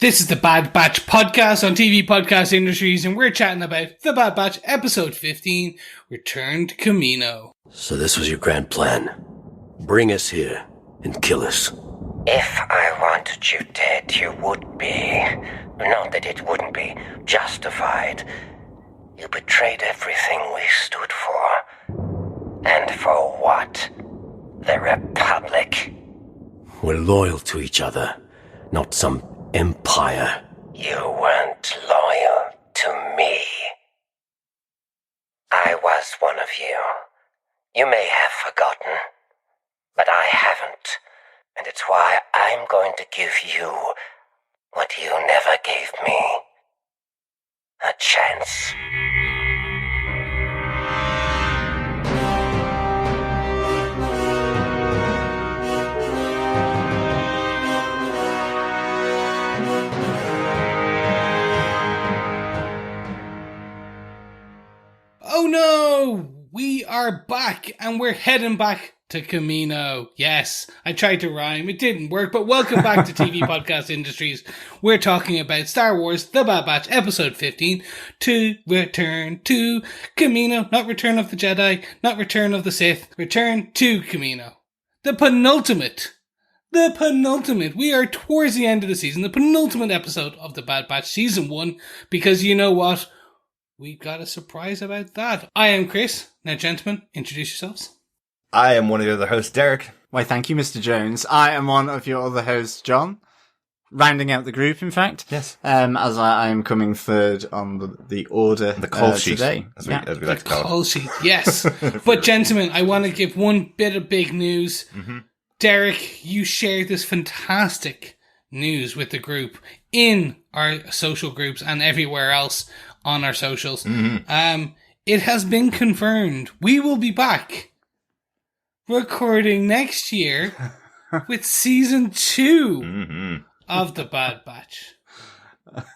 This is the Bad Batch podcast on TV Podcast Industries, and we're chatting about The Bad Batch, episode 15, Return to Kamino. So this was your grand plan. Bring us here and kill us. If I wanted you dead, you would be. Not that it wouldn't be justified. You betrayed everything we stood for. And for what? The Republic. We're loyal to each other, not some empire. You weren't loyal to me. I was one of you. You may have forgotten, but I haven't. And it's why I'm going to give you what you never gave me. A chance. Oh no! We are back, and we're heading back to Kamino. Yes, I tried to rhyme. It didn't work, but welcome back to TV Podcast Industries. We're talking about Star Wars The Bad Batch, episode 15, To Return to Kamino. Not Return of the Jedi, not Return of the Sith, Return to Kamino. The penultimate. We are towards the end of the season, the penultimate episode of The Bad Batch Season 1, because you know what? We've got a surprise about that. I am Chris. Now, gentlemen, introduce yourselves. I am one of your other hosts, Derek. Why, thank you, Mr. Jones. I am one of your other hosts, John. Rounding out the group, in fact. Yes. As I am coming third on the order The call sheet, today. as we like to call it. Call sheet, yes. But, gentlemen, I want to give one bit of big news. Mm-hmm. Derek, you shared this fantastic news with the group in our social groups and everywhere else on our socials. Mm-hmm. It has been confirmed. We will be back recording next year with season 2 of The Bad Batch.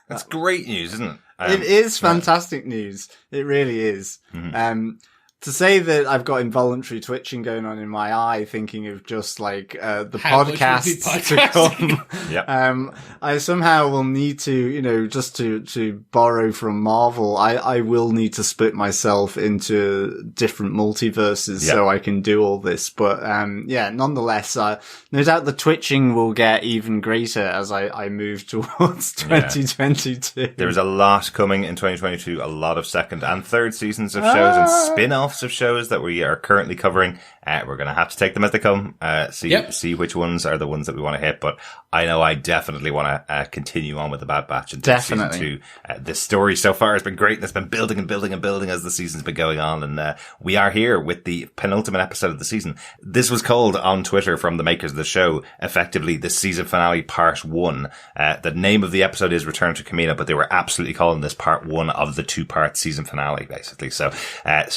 That's great news, isn't it? It is fantastic news. It really is. Mm-hmm. To say that I've got involuntary twitching going on in my eye, thinking of just like the podcasts to come. Yep. I somehow will need to, just to borrow from Marvel. I will need to split myself into different multiverses so I can do all this. But nonetheless, no doubt the twitching will get even greater as I move towards 2022. There's a lot coming in 2022. A lot of second and third seasons of shows and spin-offs of shows that we are currently covering. We're going to have to take them as they come, see which ones are the ones that we want to hit. But I know I definitely want to continue on with The Bad Batch and season 2. This story so far has been great, and it's been building and building and building as the season's been going on. And we are here with the penultimate episode of the season. This was called on Twitter from the makers of the show, effectively the season finale part 1. The name of the episode is Return to Kamino, but they were absolutely calling this part 1 of the 2-part season finale, basically. So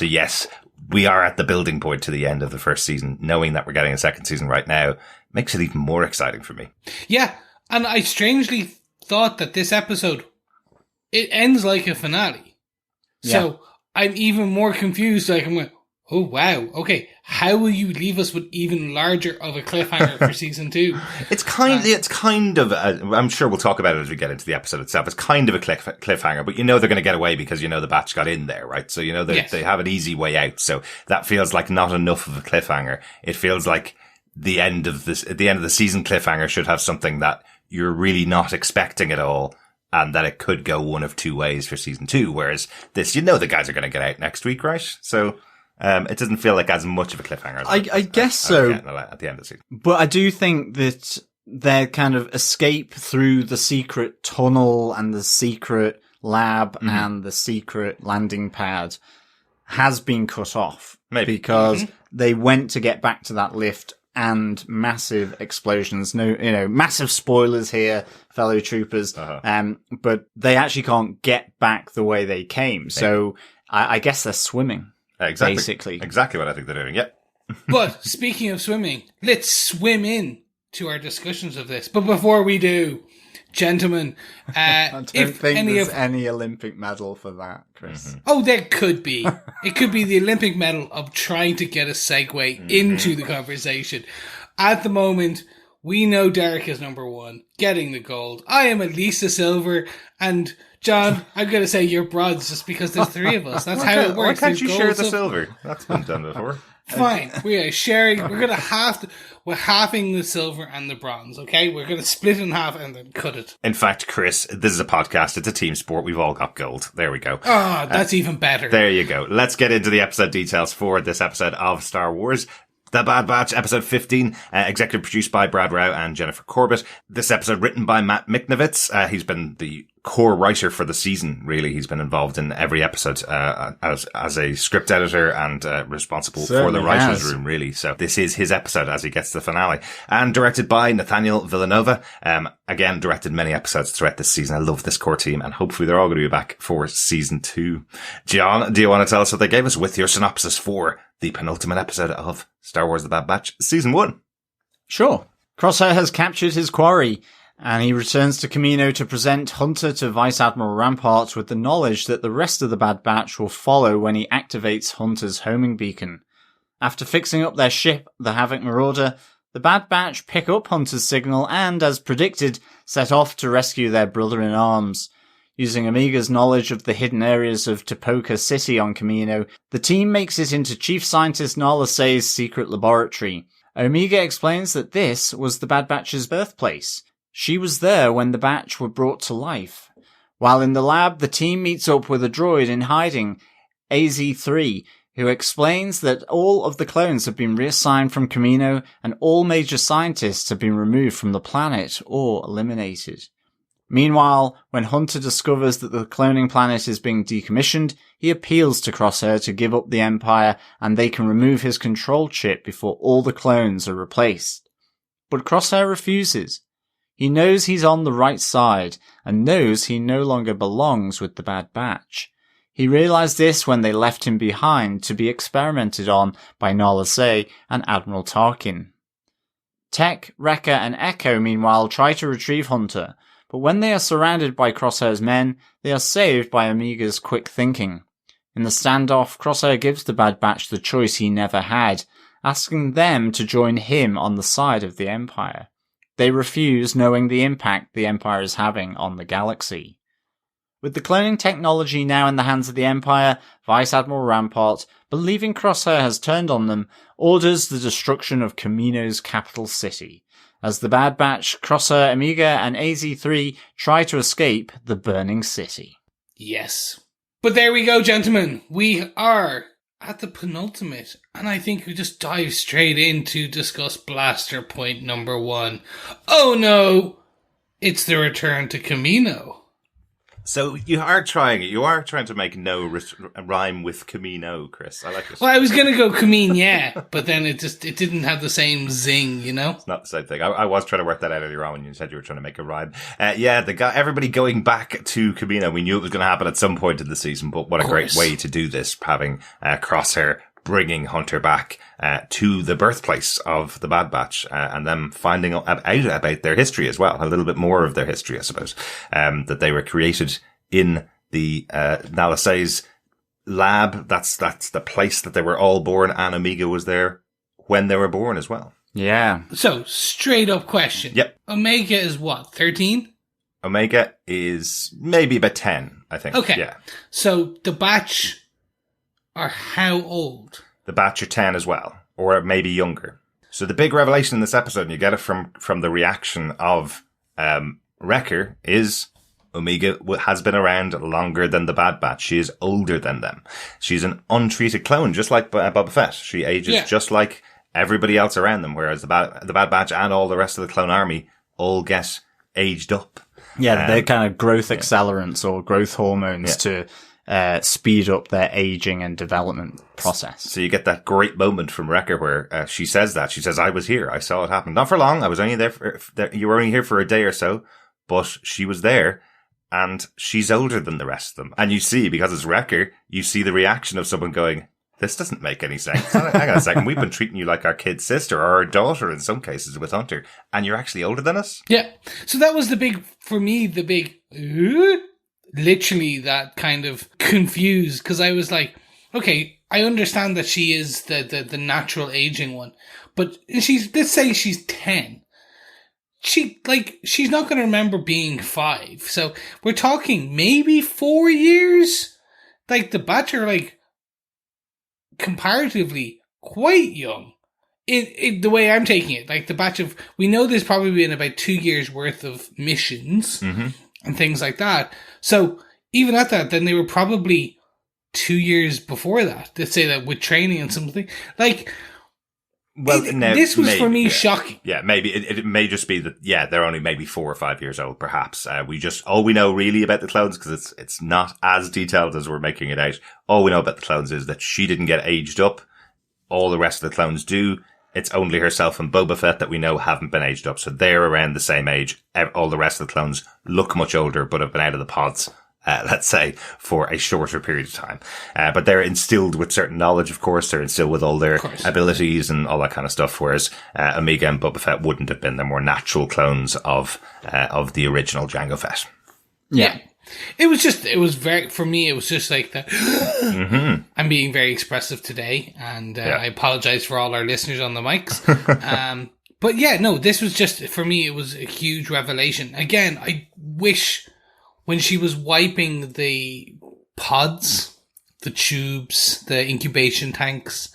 yes, we are at the building point to the end of the first season. Knowing that we're getting a second season right now makes it even more exciting for me. Yeah, and I strangely thought that this episode, it ends like a finale. Yeah. So I'm even more confused. Like, I'm going, oh wow, okay, how will you leave us with even larger of a cliffhanger for season 2? It's kind of, I'm sure we'll talk about it as we get into the episode itself. It's kind of a cliffhanger, but they're going to get away because the Batch got in there, right? So they have an easy way out. So that feels like not enough of a cliffhanger. It feels like the end of the season cliffhanger should have something that you're really not expecting at all, and that it could go one of two ways for season 2. Whereas this, the guys are going to get out next week, right? So it doesn't feel like as much of a cliffhanger. I guess so. At the end of the season. But I do think that their kind of escape through the secret tunnel and the secret lab and the secret landing pad has been cut off. Maybe. Because they went to get back to that lift and massive explosions. No, massive spoilers here, fellow troopers. But they actually can't get back the way they came. Maybe. So I guess they're swimming. Exactly. Basically. Exactly what I think they're doing, yep. But speaking of swimming, let's swim in to our discussions of this. But before we do, gentlemen, I don't think there's any Olympic medal for that, Chris. Mm-hmm. Oh, there could be. It could be the Olympic medal of trying to get a segue into the conversation. At the moment, We know Derek is number one, getting the gold. I am at least a silver, and John, I'm going to say you're bronze just because there's three of us. That's how it works. Why can't you There's share gold, the silver? That's been done before. Fine, we are sharing. We're halving the silver and the bronze. Okay, we're going to split in half and then cut it. In fact, Chris, this is a podcast. It's a team sport. We've all got gold. There we go. Oh, that's even better. There you go. Let's get into the episode details for this episode of Star Wars. The Bad Batch, episode 15, executive produced by Brad Rao and Jennifer Corbett. This episode written by Matt Miknovitz. He's been the core writer for the season, really. He's been involved in every episode as a script editor and responsible for the writer's room, really. So this is his episode as he gets to the finale. And directed by Nathaniel Villanova. Again, directed many episodes throughout this season. I love this core team, and hopefully they're all going to be back for season 2. John, do you want to tell us what they gave us with your synopsis for the penultimate episode of Star Wars The Bad Batch, season 1? Sure. Crosshair has captured his quarry, and he returns to Kamino to present Hunter to Vice Admiral Rampart with the knowledge that the rest of the Bad Batch will follow when he activates Hunter's homing beacon. After fixing up their ship, the Havoc Marauder, the Bad Batch pick up Hunter's signal and, as predicted, set off to rescue their brother-in-arms. Using Omega's knowledge of the hidden areas of Topoka City on Kamino, the team makes it into Chief Scientist Nala Se's secret laboratory. Omega explains that this was the Bad Batch's birthplace. She was there when the Batch were brought to life. While in the lab, the team meets up with a droid in hiding, AZ-3, who explains that all of the clones have been reassigned from Kamino and all major scientists have been removed from the planet or eliminated. Meanwhile, when Hunter discovers that the cloning planet is being decommissioned, he appeals to Crosshair to give up the Empire and they can remove his control chip before all the clones are replaced. But Crosshair refuses. He knows he's on the right side and knows he no longer belongs with the Bad Batch. He realized this when they left him behind to be experimented on by Nala Se and Admiral Tarkin. Tech, Wrecker and Echo meanwhile try to retrieve Hunter, but when they are surrounded by Crosshair's men, they are saved by Omega's quick thinking. In the standoff, Crosshair gives the Bad Batch the choice he never had, asking them to join him on the side of the Empire. They refuse, knowing the impact the Empire is having on the galaxy. With the cloning technology now in the hands of the Empire, Vice Admiral Rampart, believing Crosshair has turned on them, orders the destruction of Kamino's capital city. As the Bad Batch, Crosshair, Omega, and AZ-3 try to escape the burning city. Yes. But there we go, gentlemen. We are at the penultimate, and I think we just dive straight in to discuss blaster point number 1. Oh no! It's the return to Kamino. So you are trying it. You are trying to make no rhyme with Kamino, Chris. I like it. Well, I was going to go Kameen, yeah, but then it didn't have the same zing, you know? It's not the same thing. I was trying to work that out earlier on when you said you were trying to make a rhyme. Everybody going back to Kamino. We knew it was going to happen at some point in the season, but what a great way to do this, having Crosshair bringing Hunter back to the birthplace of the Bad Batch, and them finding out about their history as well. A little bit more of their history, I suppose. That they were created in the Nala Se's lab. That's the place that they were all born, and Omega was there when they were born as well. Yeah. So, straight up question. Yep. Omega is what, 13? Omega is maybe about 10, I think. Okay. Yeah. So, the Batch are how old? The Batch are 10 as well, or maybe younger. So the big revelation in this episode, and you get it from the reaction of Wrecker, is Omega has been around longer than the Bad Batch. She is older than them. She's an untreated clone, just like Boba Fett. She ages just like everybody else around them, whereas the Bad Batch and all the rest of the clone army all get aged up. Yeah, they're kind of growth accelerants or growth hormones to speed up their aging and development process. So you get that great moment from Wrecker where she says that. She says, I was here. I saw it happen. Not for long. I was only there you were only here for a day or so, but she was there and she's older than the rest of them. And you see, because it's Wrecker, you see the reaction of someone going, this doesn't make any sense. Hang on a second. We've been treating you like our kid sister or our daughter in some cases with Hunter, and you're actually older than us? Yeah. So that was literally that kind of confused, because I was like, okay, I understand that she is the natural aging one, but let's say she's 10. she's not going to remember being 5. So we're talking maybe 4 years. Like, the batch are, like, comparatively quite young. In the way I'm taking it, like, the batch of, we know there's probably been about 2 years worth of missions and things like that. So even at that, then they were probably 2 years before that. Let's say that with training and something. Like, well, this was for me shocking. Yeah, maybe it may just be that. Yeah, they're only maybe 4 or 5 years old, perhaps. All we know really about the clones, because it's not as detailed as we're making it out. All we know about the clones is that she didn't get aged up. All the rest of the clones do. It's only herself and Boba Fett that we know haven't been aged up, so they're around the same age. All the rest of the clones look much older, but have been out of the pods, let's say, for a shorter period of time. But they're instilled with certain knowledge, of course. They're instilled with all their abilities and all that kind of stuff, whereas Omega and Boba Fett wouldn't have been. They're more natural clones of the original Jango Fett. Yeah. It was very, for me, it was just like that. I'm being very expressive today, and I apologize for all our listeners on the mics. But yeah, no, this was just, for me, it was a huge revelation. Again, I wish when she was wiping the pods, the tubes, the incubation tanks,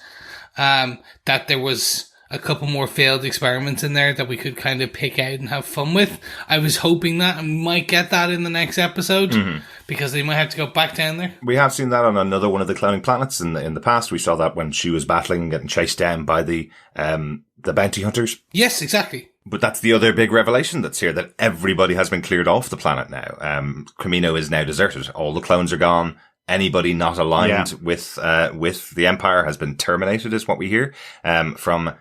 that there was a couple more failed experiments in there that we could kind of pick out and have fun with. I was hoping that, and we might get that in the next episode, because they might have to go back down there. We have seen that on another one of the cloning planets in the past. We saw that when she was battling and getting chased down by the bounty hunters. Yes, exactly. But that's the other big revelation that's here, that everybody has been cleared off the planet now. Kamino is now deserted. All the clones are gone. Anybody not aligned with the Empire has been terminated, is what we hear from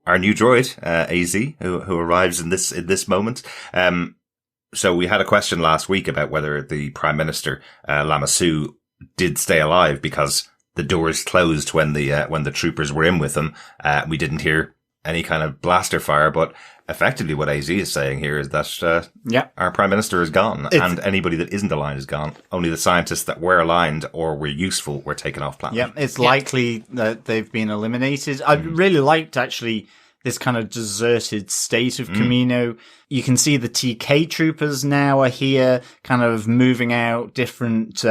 our new droid, AZ, who arrives in this moment. So we had a question last week about whether the Prime Minister, Lama Su, did stay alive because the doors closed when the troopers were in with him. We didn't hear any kind of blaster fire, but effectively what AZ is saying here is that, our Prime Minister is gone, and anybody that isn't aligned is gone. Only the scientists that were aligned or were useful were taken off planet. Yeah, it's likely that they've been eliminated. I really liked, actually, this kind of deserted state of Kamino. You can see the TK troopers now are here, kind of moving out different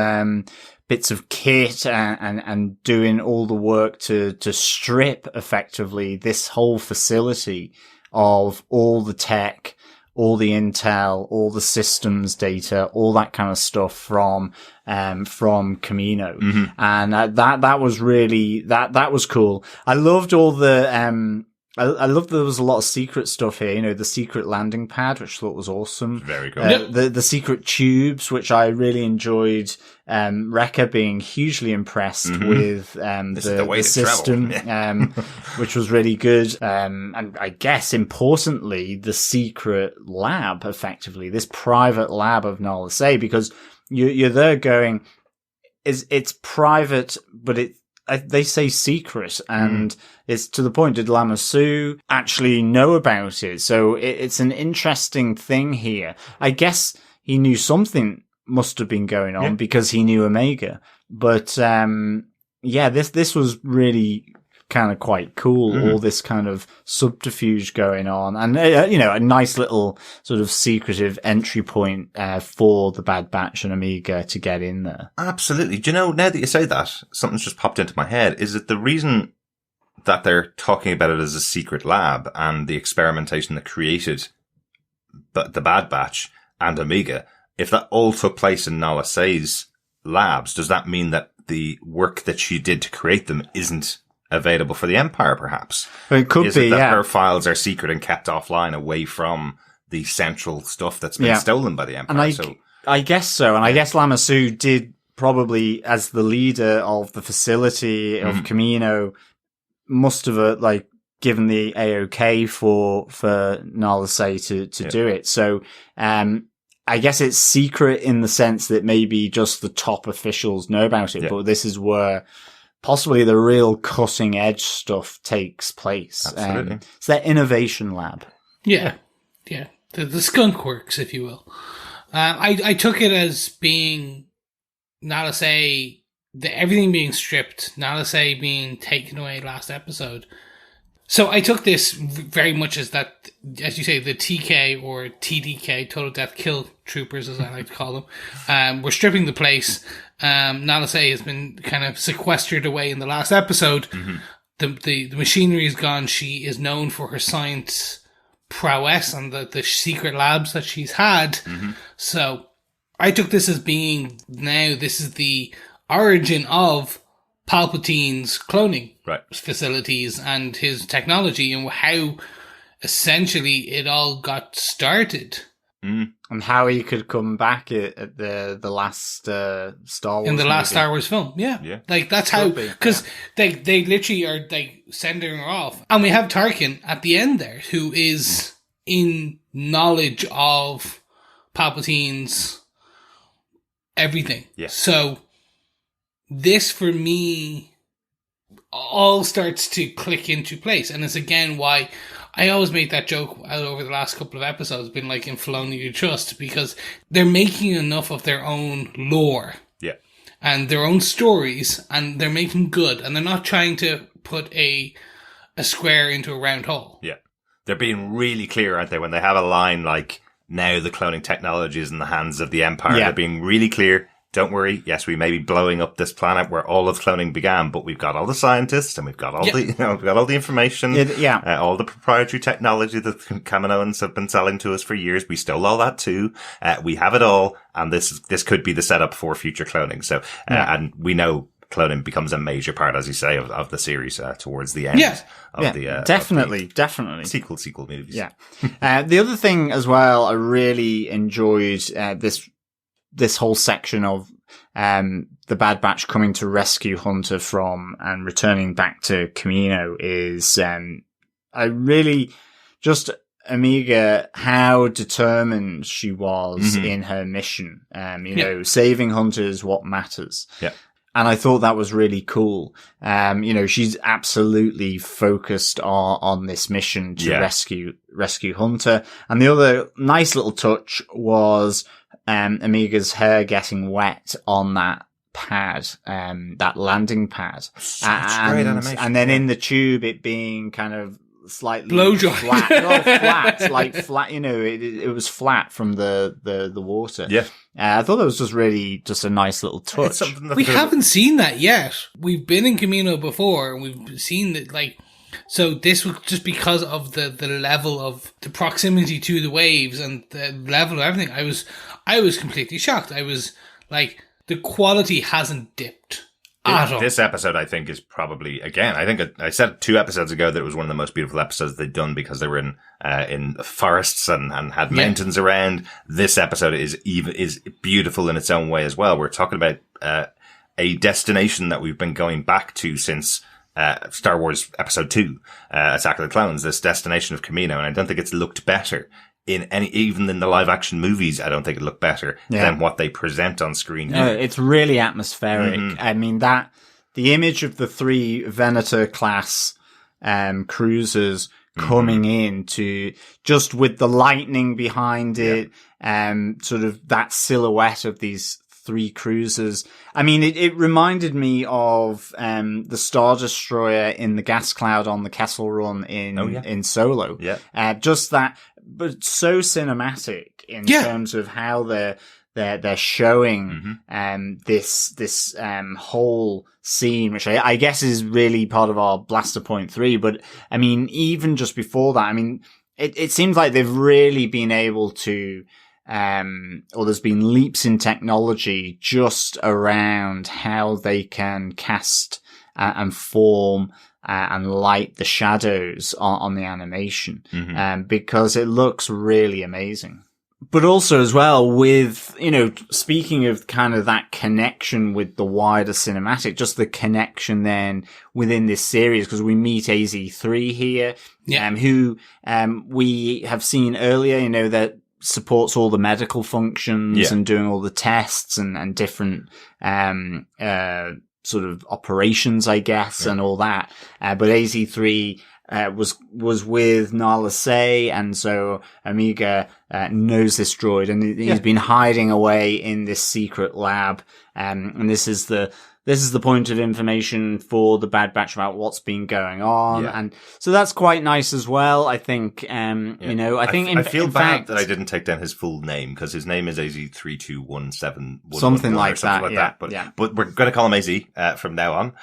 bits of kit and doing all the work to strip effectively this whole facility of all the tech, all the intel, all the systems data, all that kind of stuff from Kamino. And that was really, that was cool. I loved all the, I love there was a lot of secret stuff here, you know, the secret landing pad, which I thought was awesome. Very cool. The secret tubes, which I really enjoyed. Rekka being hugely impressed with the system, which was really good. And I guess importantly, the secret lab, effectively, this private lab of Nala Se, because you're there going, it's private, but they say secret, and it's to the point, did Lama Su actually know about it? So it's an interesting thing here. I guess he knew something must have been going on because he knew Omega. But this was really kind of quite cool, all this kind of subterfuge going on, and a nice little sort of secretive entry point for the Bad Batch and Omega to get in there. Absolutely. Do you know, now that you say that, something's just popped into my head. Is it the reason that they're talking about it as a secret lab and the experimentation that created the Bad Batch and Omega? If that all took place in Nala Se's labs, does that mean that the work that she did to create them isn't available for the Empire, perhaps? It could Is be, it that her files are secret and kept offline away from the central stuff that's been stolen by the Empire? And I guess so. And I guess Lama Su did probably, as the leader of the facility of Kamino, must have given the AOK for Nala Se to do it. So I guess it's secret in the sense that maybe just the top officials know about it, but this is where possibly the real cutting edge stuff takes place. Absolutely. It's their innovation lab. Yeah. The skunk works, if you will. I took it as being, Nala Se, everything being stripped, Nala Se being taken away last episode, So I took this very much as that, as you say, the TK or TDK, Total Death Kill Troopers, as I like to call them. We're stripping the place. Nala Se has been kind of sequestered away in the last episode. Mm-hmm. The machinery is gone. She is known for her science prowess and the secret labs that she's had. Mm-hmm. So I took this as being, now this is the origin of Palpatine's cloning facilities and his technology, and how essentially it all got started. And how he could come back at the last Star Wars in the last movie. Star Wars film. Yeah. Like that's how, because they literally are like sending her off. And we have Tarkin at the end there, who is in knowledge of Palpatine's everything. Yeah. So this, for me, all starts to click into place. And it's again why I always make that joke over the last couple of episodes, been like in Filoni You Trust, because they're making enough of their own lore. Yeah. And their own stories, and they're making good, and they're not trying to put a square into a round hole. Yeah. They're being really clear, aren't they? When they have a line like, now the cloning technology is in the hands of the Empire, they're being really clear. Don't worry. Yes, we may be blowing up this planet where all of cloning began, but we've got all the scientists and we've got all we've got all the information, all the proprietary technology that Kaminoans have been selling to us for years. We stole all that too. We have it all, and this could be the setup for future cloning. So, and we know cloning becomes a major part, as you say, of the series towards the end. Definitely. Sequel movies. Yeah. The other thing as well, I really enjoyed this whole section of the Bad Batch coming to rescue Hunter from and returning back to Kamino is I really just Omega, how determined she was in her mission. You know, saving Hunter is what matters. Yeah. And I thought that was really cool. You know, she's absolutely focused on this mission to rescue Hunter. And the other nice little touch was Omega's hair getting wet on that pad, that landing pad. Such great animation. And then in the tube, it being kind of slightly blowjob flat, you know, it was flat from the water. Yeah. I thought that was just a nice little touch. We haven't seen that yet. We've been in Kamino before, and we've seen that, like, so this was just because of the level of the proximity to the waves and the level of everything. I was completely shocked. I was like, the quality hasn't dipped at all. This episode, I think, is probably, again, I think I said 2 episodes ago that it was one of the most beautiful episodes they'd done because they were in forests and had mountains around. This episode is beautiful in its own way as well. We're talking about a destination that we've been going back to since Star Wars Episode 2, Attack of the Clones, this destination of Kamino, and I don't think it's looked better even in the live action movies. I don't think it looked better than what they present on screen. No, it's really atmospheric. I mean, the image of the 3 Venator class cruisers coming in to just with the lightning behind it, sort of that silhouette of these 3 cruisers. I mean, it reminded me of the Star Destroyer in the gas cloud on the Kessel Run in Solo. Yeah. Just that, but so cinematic in terms of how they're showing this whole scene, which I guess is really part of our Blaster Point 3. But I mean, even just before that, I mean, it seems like they've really been able to or there's been leaps in technology just around how they can cast and form and light the shadows on the animation, because it looks really amazing. But also as well with, you know, speaking of kind of that connection with the wider cinematic, just the connection then within this series, because we meet AZ3 here, who we have seen earlier, you know, that supports all the medical functions and doing all the tests and different sort of operations, I guess, and all that. But AZ3 was with Nala Se, and so Omega knows this droid, and he's been hiding away in this secret lab. And this is the this is the point of information for the Bad Batch about what's been going on. And so that's quite nice as well. I think, you know, I think I feel bad that I didn't take down his full name because his name is AZ3217. Something like that. But we're going to call him AZ, from now on.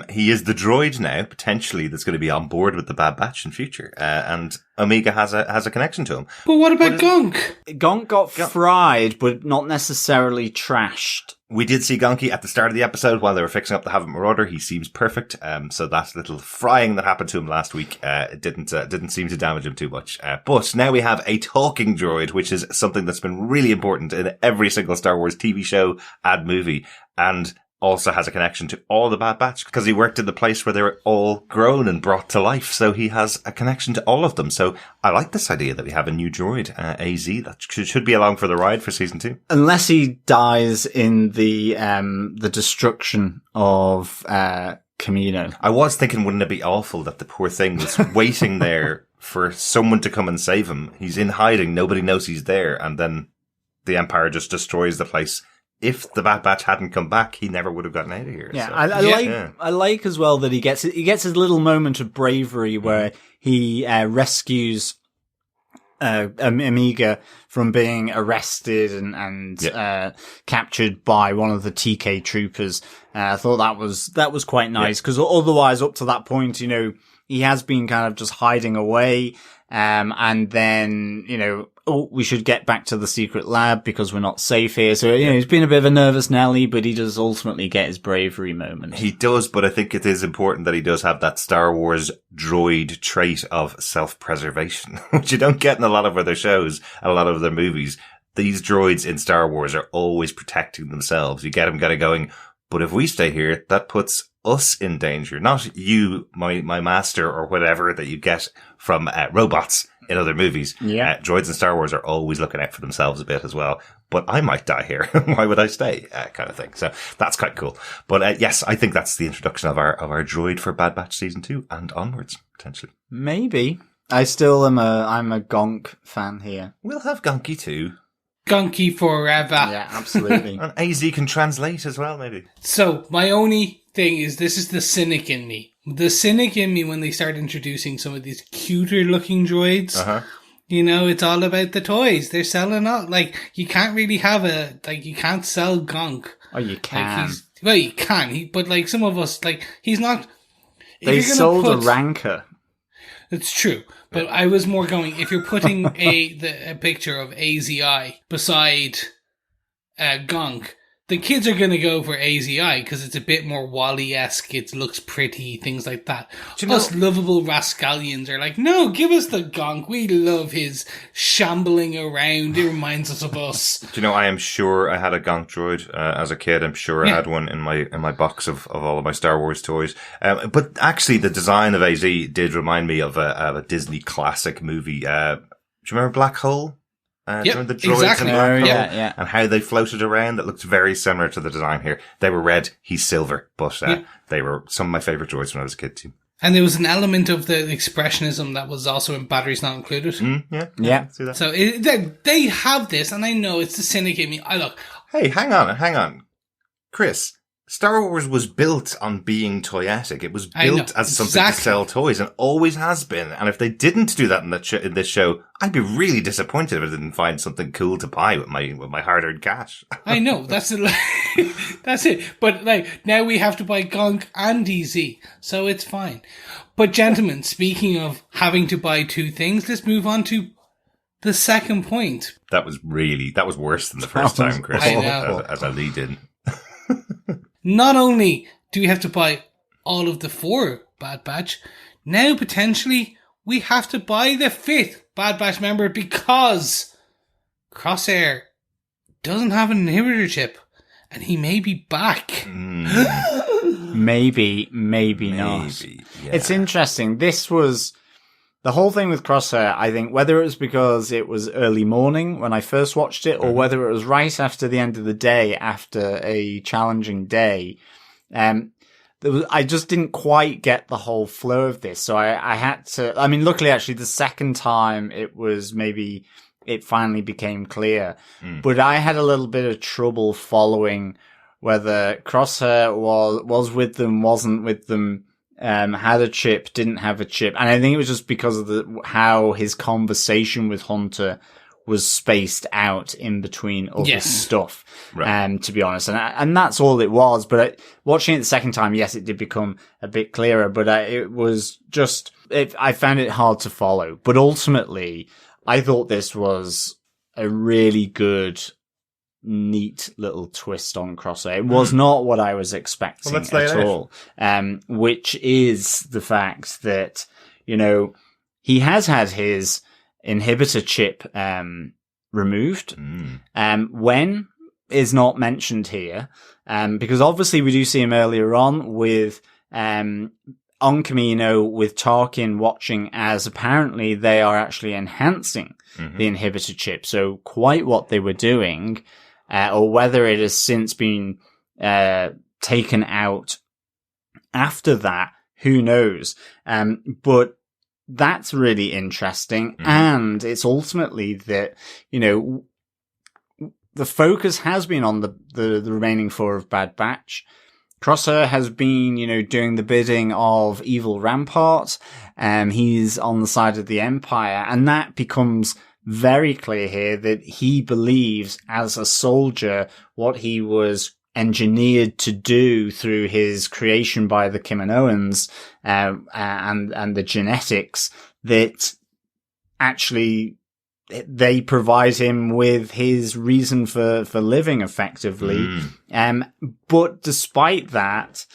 He is the droid now, potentially, that's going to be on board with the Bad Batch in future. And Omega has a connection to him. But what about Gonk? Gonk got fried, but not necessarily trashed. We did see Gonky at the start of the episode while they were fixing up the Havoc Marauder. He seems perfect. So that little frying that happened to him last week, didn't seem to damage him too much. But now we have a talking droid, which is something that's been really important in every single Star Wars TV show and movie. And also has a connection to all the Bad Batch because he worked in the place where they were all grown and brought to life. So he has a connection to all of them. So I like this idea that we have a new droid, AZ, that should be along for the ride for season 2. Unless he dies in the destruction of, Kamino. I was thinking, wouldn't it be awful that the poor thing was waiting there for someone to come and save him? He's in hiding. Nobody knows he's there. And then the Empire just destroys the place. If the Bad Batch hadn't come back, he never would have gotten out of here. Yeah, so. I like as well that he gets his little moment of bravery where he rescues Omega from being arrested and captured by one of the TK troopers. I thought that was quite nice because otherwise, up to that point, you know, he has been kind of just hiding away. And then, you know, we should get back to the secret lab because we're not safe here. So, you know, he's been a bit of a nervous Nelly, but he does ultimately get his bravery moment. He does, but I think it is important that he does have that Star Wars droid trait of self-preservation, which you don't get in a lot of other shows, a lot of other movies. These droids in Star Wars are always protecting themselves. You get them kind of going, but if we stay here, that puts us in danger, not you, my master, or whatever that you get from robots in other movies. Droids in Star Wars are always looking out for themselves a bit as well. But I might die here. Why would I stay? Kind of thing. So that's quite cool. But yes, I think that's the introduction of our droid for Bad Batch season 2 and onwards potentially. Maybe. I still am I'm a Gonk fan here. We'll have Gonky too. Gonky forever. Yeah, absolutely. And AZ can translate as well, maybe. So my only thing is, this is the cynic in me. The cynic in me when they start introducing some of these cuter looking droids. You know, it's all about the toys. They're selling out. Like, you can't really have you can't sell Gonk. Oh, you can. Well, you can. But like some of us, like, he's not. They sold a Rancor. It's true. But I was more going, if you're putting a picture of AZI beside Gonk, the kids are going to go for AZI because it's a bit more Wally-esque. It looks pretty, things like that. Us lovable rascallions are like, no, give us the Gonk. We love his shambling around. It reminds us of us. Do you know, I am sure I had a Gonk droid as a kid. I'm sure I had one in my box of all of my Star Wars toys. But actually, the design of AZ did remind me of a Disney classic movie. Do you remember Black Hole? The droids exactly. And how they floated around. That looked very similar to the design here. They were red, he's silver, but they were some of my favourite droids when I was a kid too. And there was an element of the expressionism that was also in Batteries Not Included. Yeah. See that? So they have this, and I know it's the cynic in me. Hey, hang on. Chris, Star Wars was built on being toyetic. It was built as something to sell toys and always has been. And if they didn't do that in this show, I'd be really disappointed if I didn't find something cool to buy with my hard-earned cash. I know, that's it. But like, now we have to buy Gonk and EZ, so it's fine. But gentlemen, speaking of having to buy two things, let's move on to the second point. That was worse than the first time, Chris. I know. As a lead in. Not only do we have to buy all of the 4 Bad Batch, now potentially we have to buy the 5th Bad Batch member because Crosshair doesn't have an inhibitor chip and he may be back. Maybe not. Yeah. It's interesting. This was the whole thing with Crosshair, I think, whether it was because it was early morning when I first watched it, or whether it was right after the end of the day, after a challenging day, I just didn't quite get the whole flow of this. So I had to, I mean, luckily, actually, the second time it finally became clear. But I had a little bit of trouble following whether Crosshair was with them, wasn't with them, had a chip, didn't have a chip. And I think it was just because of how his conversation with Hunter was spaced out in between other stuff, to be honest. And that's all it was. But watching it the second time, yes, it did become a bit clearer, but it was just, I found it hard to follow. But ultimately, I thought this was a really good, neat little twist on Crosshair. It was not what I was expecting at all. Which is the fact that, he has had his inhibitor chip removed. When is not mentioned here, because obviously we do see him earlier on with on Kamino with Tarkin watching as apparently they are actually enhancing the inhibitor chip. So quite what they were doing, or whether it has since been taken out after that, who knows? But that's really interesting. And it's ultimately that, the focus has been on the remaining 4 of Bad Batch. Crosshair has been, doing the bidding of Evil Rampart. He's on the side of the Empire. And that becomes very clear here that he believes as a soldier what he was engineered to do through his creation by the Kaminoans, and the genetics, that actually they provide him with his reason for living effectively. But despite that,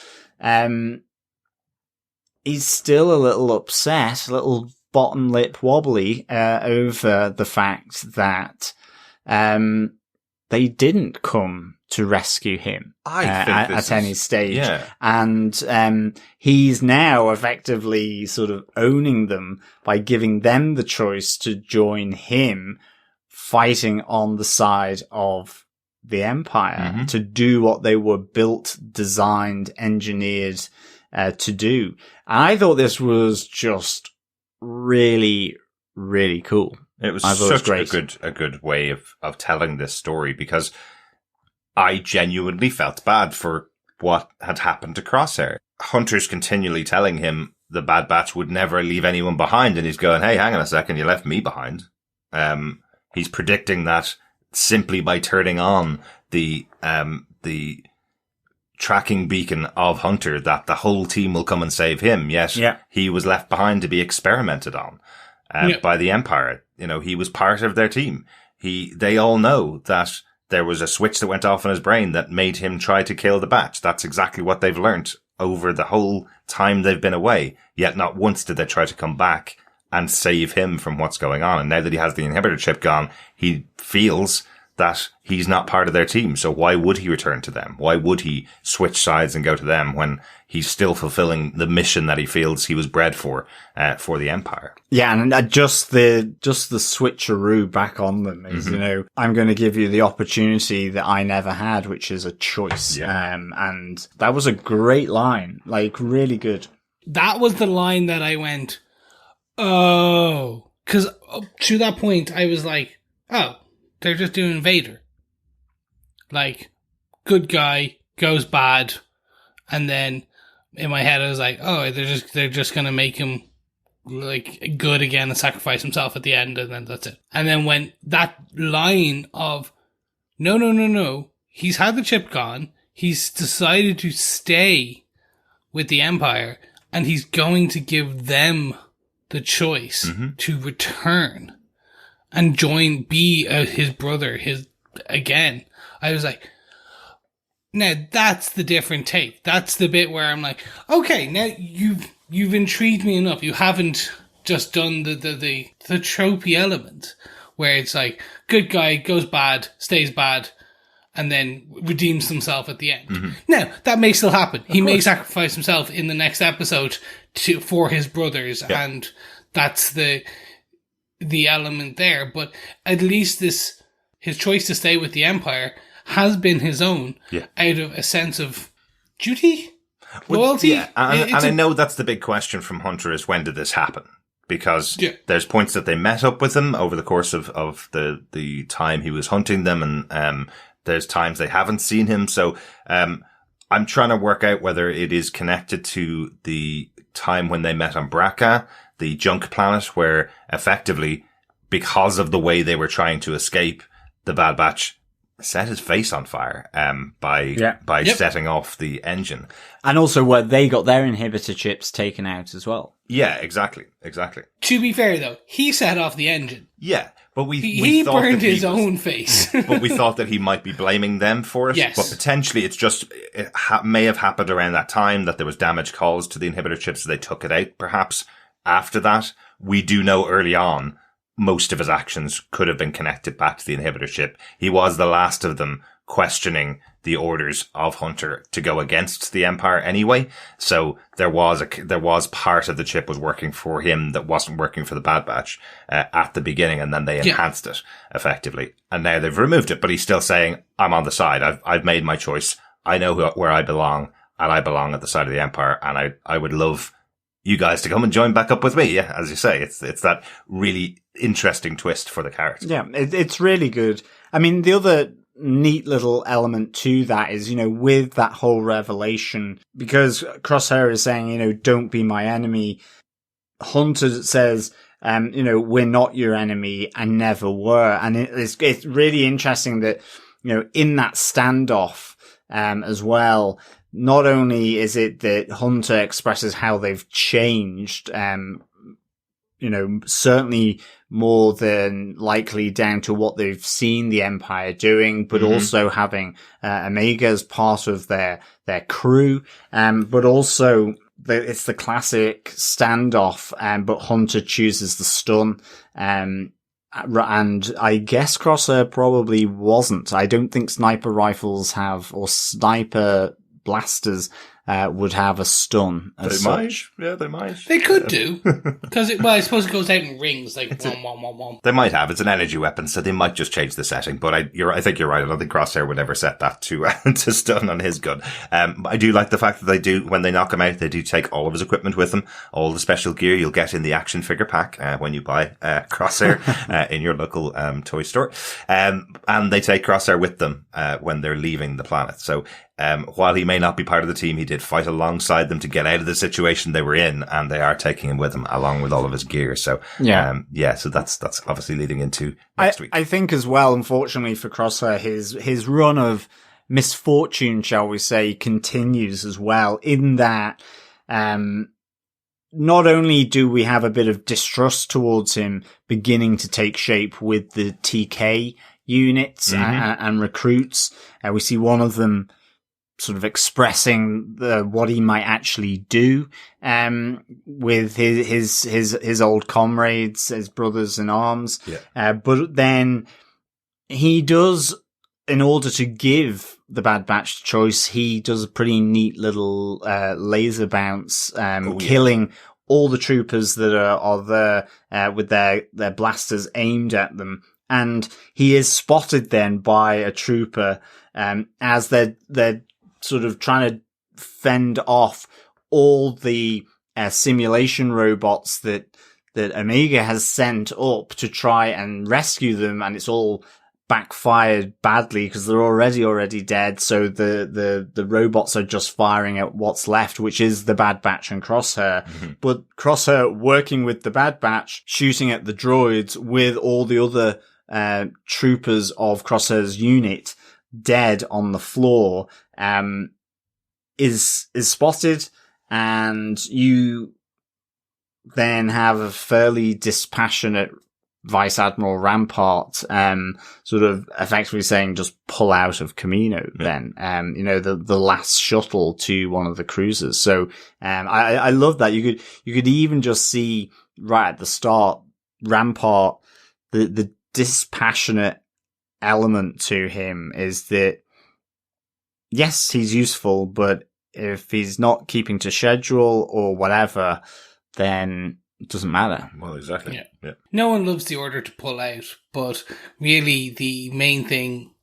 he's still a little upset, a little bottom lip wobbly, over the fact that, they didn't come to rescue him at any stage. Yeah. And he's now effectively sort of owning them by giving them the choice to join him fighting on the side of the Empire, to do what they were built, designed, engineered to do. And I thought this was just really, really cool. It was such a good way of telling this story, because I genuinely felt bad for what had happened to Crosshair. Hunter's continually telling him the Bad Batch would never leave anyone behind, and he's going, hey, hang on a second, you left me behind. He's predicting that simply by turning on the tracking beacon of Hunter, that the whole team will come and save him. Yet he was left behind to be experimented on by the Empire. He was part of their team. They all know that there was a switch that went off in his brain that made him try to kill the Batch. That's exactly what they've learnt over the whole time they've been away. Yet not once did they try to come back and save him from what's going on. And now that he has the inhibitor chip gone, he feels that he's not part of their team. So why would he return to them? Why would he switch sides and go to them when he's still fulfilling the mission that he feels he was bred for the Empire? Yeah, and just the switcheroo back on them is, I'm going to give you the opportunity that I never had, which is a choice. Yeah. And that was a great line, like really good. That was the line that I went, oh, because to that point I was like, oh, they're just doing Vader. Like, good guy goes bad, and then in my head I was like, oh, they're just gonna make him like good again and sacrifice himself at the end, and then that's it. And then when that line of no, he's had the chip gone, he's decided to stay with the Empire, and he's going to give them the choice to return and be his brother, again. I was like, now that's the different take. That's the bit where I'm like, okay, now you've intrigued me enough. You haven't just done the tropey element where it's like, good guy goes bad, stays bad, and then redeems himself at the end. Now, that may still happen. He may sacrifice himself in the next episode for his brothers, and that's the element there. But at least his choice to stay with the Empire has been his own out of a sense of duty, loyalty. Yeah, and I know that's the big question from Hunter is, when did this happen? Because there's points that they met up with him over the course of the time he was hunting them, and There's times they haven't seen him. So, I'm trying to work out whether it is connected to the time when they met on Braca, the junk planet, where effectively, because of the way they were trying to escape, the Bad Batch set his face on fire by setting off the engine. And also where they got their inhibitor chips taken out as well. Yeah, exactly. To be fair, though, he set off the engine. Yeah, but we he thought burned that his own face. But we thought that he might be blaming them for it. Yes. But potentially it may have happened around that time that there was damage caused to the inhibitor chips, so they took it out perhaps after that. We do know early on most of his actions could have been connected back to the inhibitor chip. He was the last of them questioning the orders of Hunter to go against the Empire anyway. So there was part of the chip was working for him that wasn't working for the Bad Batch at the beginning, and then they enhanced it effectively. And now they've removed it, but he's still saying, I'm on the side. I've made my choice. I know where I belong, and I belong at the side of the Empire, and I would love you guys to come and join back up with me. Yeah, as you say, it's that really interesting twist for the character. Yeah, it's really good. I mean, the other neat little element to that is, with that whole revelation, because Crosshair is saying, don't be my enemy. Hunter says, we're not your enemy and never were. And it's really interesting that, in that standoff, as well, not only is it that Hunter expresses how they've changed, certainly more than likely down to what they've seen the Empire doing, but also having Omega as part of their crew, but also it's the classic standoff, but Hunter chooses the stun, and I guess Crosshair probably wasn't. I don't think sniper rifles have, or sniper blasters would have a stun. They might. Yeah, they might. They could do. Because, I suppose it goes out in rings, like one. They might have. It's an energy weapon, so they might just change the setting. But I think you're right. I don't think Crosshair would ever set that to to stun on his gun. I do like the fact that they do, when they knock him out, they do take all of his equipment with them. All the special gear you'll get in the action figure pack when you buy Crosshair in your local toy store. And they take Crosshair with them when they're leaving the planet. So while he may not be part of the team, he did fight alongside them to get out of the situation they were in, and they are taking him with them along with all of his gear. So, so that's obviously leading into next week. I think as well, unfortunately for Crosshair, his run of misfortune, shall we say, continues as well, in that, not only do we have a bit of distrust towards him beginning to take shape with the TK units and recruits, we see one of them sort of expressing what he might actually do, with his old comrades, his brothers in arms. Yeah. But then he does, in order to give the Bad Batch choice, he does a pretty neat little, laser bounce, killing all the troopers that are there, with their blasters aimed at them. And he is spotted then by a trooper, as they're sort of trying to fend off all the simulation robots that Omega has sent up to try and rescue them, and it's all backfired badly because they're already dead. So the robots are just firing at what's left, which is the Bad Batch and Crosshair. But Crosshair working with the Bad Batch, shooting at the droids with all the other troopers of Crosshair's unit dead on the floor, is spotted, and you then have a fairly dispassionate Vice Admiral Rampart, sort of effectively saying just pull out of Kamino then, the last shuttle to one of the cruisers. So, I love that. You could even just see right at the start, Rampart, the dispassionate element to him is that, yes, he's useful, but if he's not keeping to schedule or whatever, then it doesn't matter. Well, exactly. Yeah. No one loves the order to pull out, but really the main thing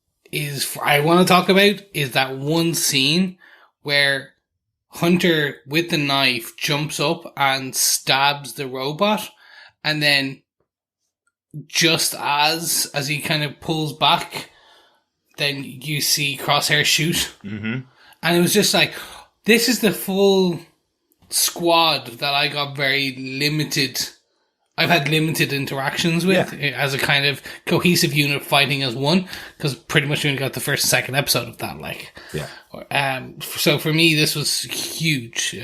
I want to talk about is that one scene where Hunter with the knife jumps up and stabs the robot, and then just as he kind of pulls back, then you see Crosshair shoot. Mm-hmm. And it was just like, this is the full squad that I got very limited. I've had limited interactions with as a kind of cohesive unit fighting as one, because pretty much we only got the first and second episode of that. So for me, this was huge.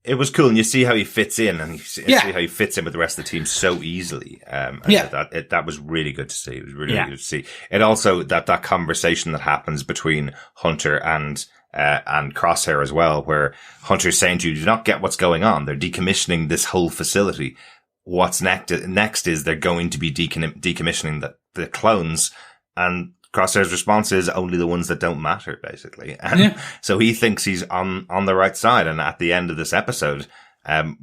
It was cool, and you see how he fits in, and you see how he fits in with the rest of the team so easily. That was really good to see. It was really good to see. And also that conversation that happens between Hunter and Crosshair as well, where Hunter's saying to you, do not get what's going on. They're decommissioning this whole facility. What's next is they're going to be decommissioning the clones, and Crosshair's response is only the ones that don't matter, basically. And so he thinks he's on the right side. And at the end of this episode,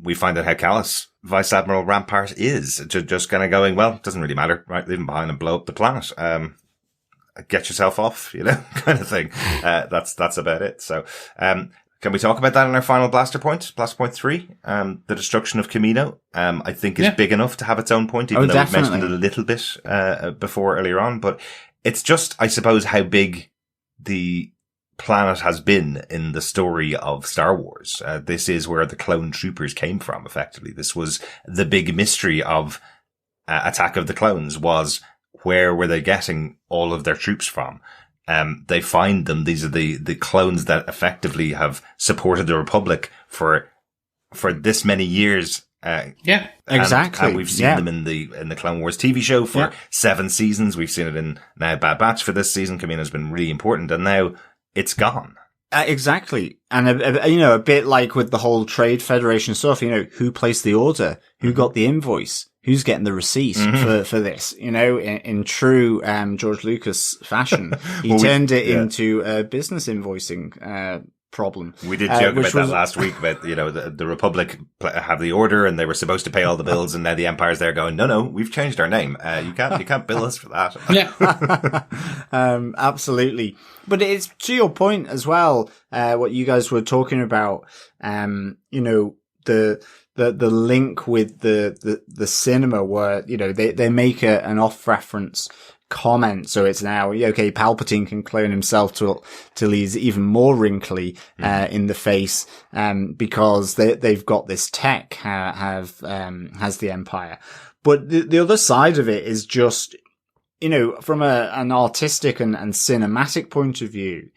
we find out how callous Vice Admiral Rampart is. Just kind of going, well, it doesn't really matter, right? Leave him behind and blow up the planet. Get yourself off, kind of thing. That's about it. So, can we talk about that in our final blaster point? Blaster point 3, the destruction of Kamino, I think is big enough to have its own point, even though we've mentioned it a little bit, before earlier on, but it's just, I suppose, how big the planet has been in the story of Star Wars. This is where the clone troopers came from, effectively. This was the big mystery of Attack of the Clones, was where were they getting all of their troops from? They find them. These are the clones that effectively have supported the Republic for this many years. Exactly. And we've seen them in the Clone Wars TV show for 7 seasons. We've seen it in now Bad Batch for this season. Kamino's been really important, and now it's gone. Exactly. And, a bit like with the whole Trade Federation stuff, who placed the order? Who got the invoice? Who's getting the receipt for this? In true, George Lucas fashion, he turned it into a business invoicing, problem. We did joke about that last week, about, the Republic have the order and they were supposed to pay all the bills, and now the Empire's there going, no, we've changed our name. You can't bill us for that. Absolutely. But it's to your point as well, what you guys were talking about, the link with the cinema where, they make an off-reference comment. So it's now, okay, Palpatine can clone himself till he's even more wrinkly, in the face, because they've got this tech, has the Empire. But the other side of it is just, from an artistic and cinematic point of view,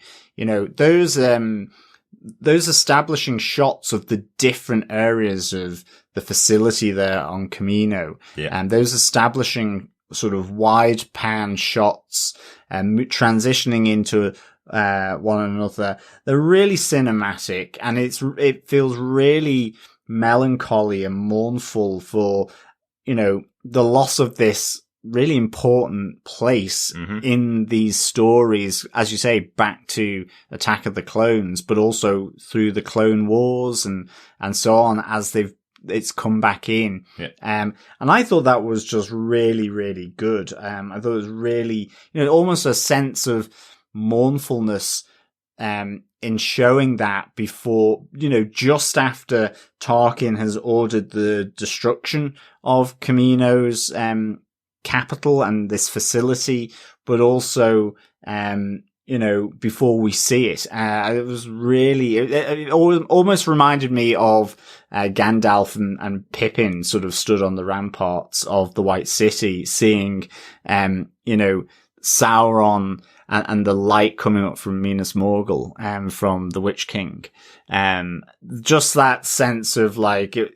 those establishing shots of the different areas of the facility there on Kamino, and those establishing sort of wide pan shots and transitioning into one another, they're really cinematic, and it feels really melancholy and mournful for the loss of this really important place in these stories, as you say, back to Attack of the Clones, but also through the Clone Wars and so on, as it's come back in. And I thought that was just really, really good. I thought it was really, almost a sense of mournfulness, in showing that before, just after Tarkin has ordered the destruction of Kamino's, capital and this facility, but also, before we see it. It was really, it almost reminded me of Gandalf and Pippin sort of stood on the ramparts of the White City, seeing, Sauron and the light coming up from Minas Morgul, from the Witch King. Just that sense of it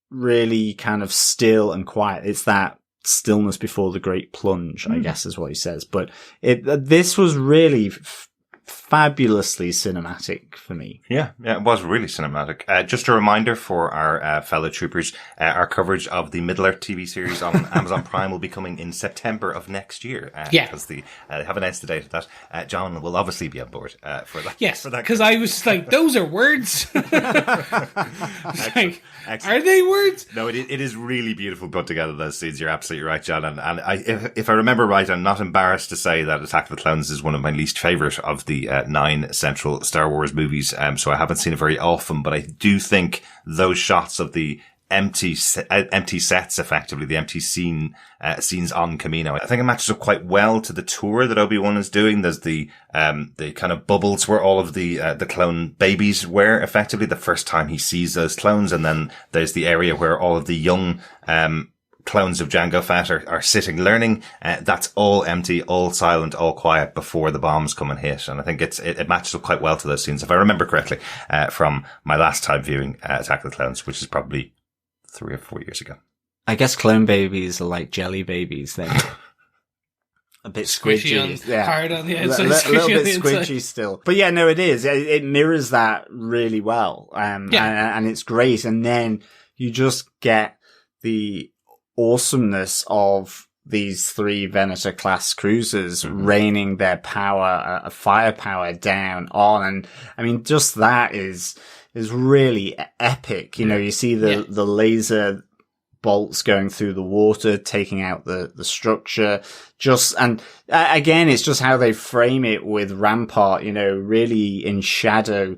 really kind of still and quiet. It's that stillness before the great plunge, I guess is what he says. But this was really fabulously cinematic for me. Yeah, it was really cinematic. Just a reminder for our fellow troopers, our coverage of the Middle-earth TV series on Amazon Prime will be coming in September of next year. Because they have announced the date of that. John will obviously be on board for that. Yes, because I was like, those are words. Excellent. Are they words? No, it is really beautiful put together, those scenes. You're absolutely right, John. And if I remember right, I'm not embarrassed to say that Attack of the Clones is one of my least favourite of the 9 central Star Wars movies. So I haven't seen it very often, but I do think those shots of the empty sets, effectively the empty scenes on Kamino. I think it matches up quite well to the tour that Obi-Wan is doing. There's the kind of bubbles where all of the clone babies were, effectively the first time he sees those clones, and then there's the area where all of the young clones of Jango Fett are sitting learning. That's all empty, all silent, all quiet before the bombs come and hit. And I think it matches up quite well to those scenes, if I remember correctly, from my last time viewing Attack of the Clones, which is probably 3 or 4 years ago. I guess clone babies are like jelly babies then. A bit squidgy. Hard on the outside. A little bit squidgy still. But yeah, no, it is. It mirrors that really well. And it's great. And then you just get the awesomeness of these 3 Venator class cruisers raining their power, firepower down on. And I mean, just that is really epic. You know, you see the laser bolts going through the water, taking out the structure. And again, it's just how they frame it with Rampart, you know, really in shadow,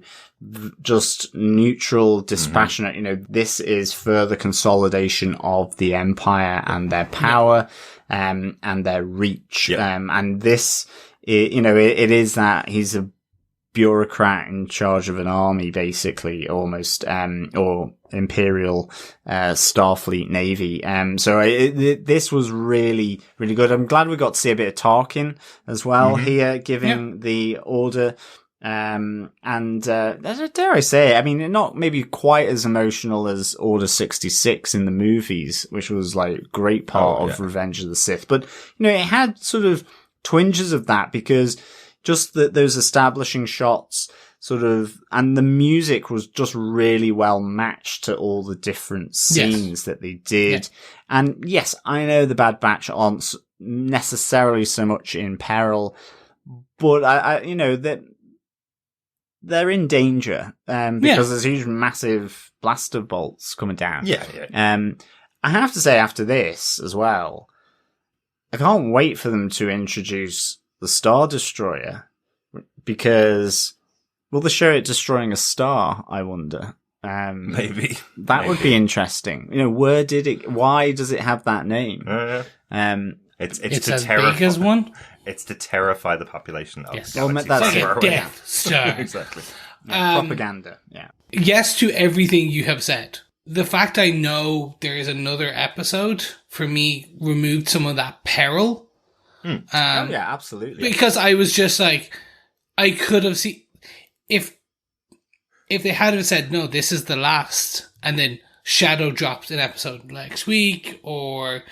just neutral, dispassionate. You know, this is further consolidation of the Empire and their power, and their reach. And this, you know, it is that he's a bureaucrat in charge of an army, basically, almost, or Imperial, Starfleet Navy. So this was really, really good. I'm glad we got to see a bit of Tarkin as well here, giving the order. And dare I say, I mean, not maybe quite as emotional as Order 66 in the movies, which was like a great part of Revenge of the Sith. But, you know, it had sort of twinges of that, because just those establishing shots sort of, and the music was just really well matched to all the different scenes that they did. And yes, I know the Bad Batch aren't necessarily so much in peril, but I you know, that they're in danger, because there's huge, massive blaster bolts coming down. I have to say, after this as well, I can't wait for them to introduce the Star Destroyer, because will they show it destroying a star, I wonder? Maybe. That would be interesting. You know, why does it have that name? It's to as terrify, big as one? It's to terrify the population of yes. That's like a Death Star. Exactly. Propaganda. Yeah. Yes to everything you have said. The fact I know there is another episode, for me, removed some of that peril. Absolutely. Because I was just like, I could have seen, if they had said, no, this is the last, and then shadow dropped an episode next week, or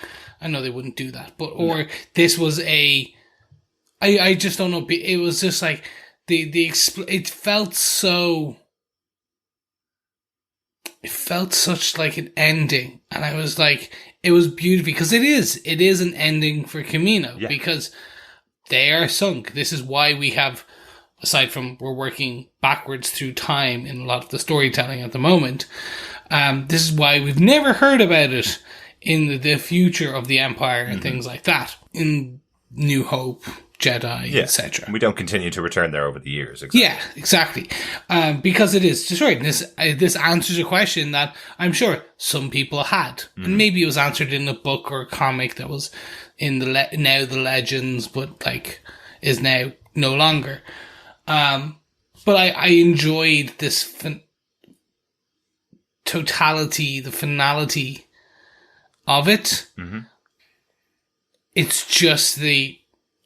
I know they wouldn't do that, but this was I just don't know. It was just like it felt such like an ending, and I was like, it was beautiful, because it is an ending for Kamino, because they are sunk. This is why we have, aside from we're working backwards through time in a lot of the storytelling at the moment, this is why we've never heard about it in the future of the Empire and things like that in New Hope, Jedi, etc. We don't continue to return there over the years. Exactly. Yeah, exactly. Because it is destroyed. And this answers a question that I'm sure some people had. And maybe it was answered in a book or a comic that was in the Legends, but like is now no longer. But I enjoyed this totality, the finality of it. It's just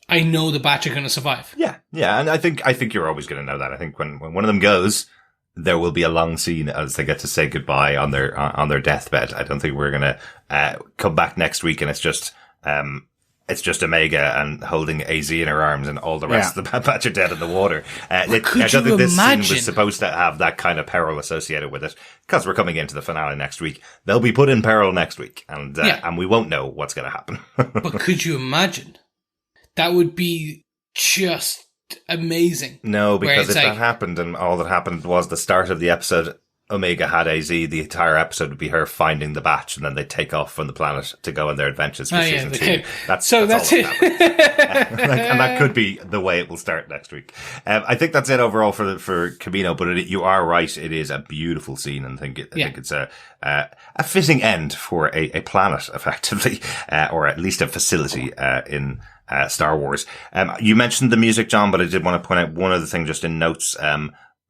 I know the batch are going to survive. Yeah, and I think you're always going to know that. I think when one of them goes, there will be a long scene as they get to say goodbye on their deathbed. I don't think we're going to come back next week and it's just Omega and holding AZ in her arms and all the rest of the Bad Batch are dead in the water. I don't think this scene was supposed to have that kind of peril associated with it, because we're coming into the finale next week. They'll be put in peril next week, and we won't know what's going to happen. But could you imagine? That would be just amazing. No, because if that happened and all that happened was the start of the episode Omega had AZ, the entire episode would be her finding the batch, and then they take off from the planet to go on their adventures for season 2. That's it. And that could be the way it will start next week. I think that's it overall for Kamino, but you are right. It is a beautiful scene, and I think it's a fitting end for a planet, effectively, or at least a facility in Star Wars. You mentioned the music, John, but I did want to point out one other thing just in notes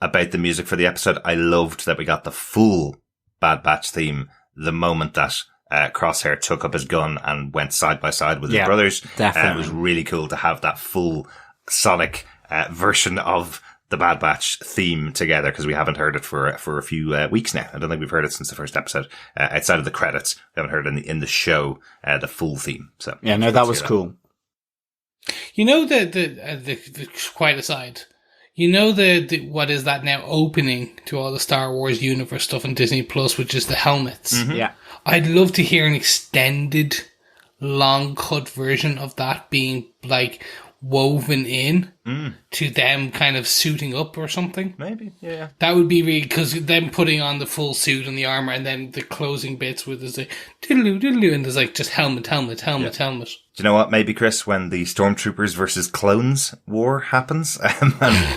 about the music for the episode. I loved that we got the full Bad Batch theme the moment that Crosshair took up his gun and went side by side with his brothers. Definitely. It was really cool to have that full sonic version of the Bad Batch theme together, because we haven't heard it for a few weeks now. I don't think we've heard it since the first episode. Outside of the credits, we haven't heard it in the show the full theme. So yeah, no, that was cool. You know, the quite aside, you know the what is that now opening to all the Star Wars universe stuff on Disney Plus, which is the helmets. Mm-hmm. Yeah, I'd love to hear an extended, long cut version of that being like woven in to them kind of suiting up or something. Maybe, yeah. That would be really, because them putting on the full suit and the armor, and then the closing bits with there's like diddle diddle, and there's like just helmet. Do you know what? Maybe, Chris, when the Stormtroopers versus Clones war happens, and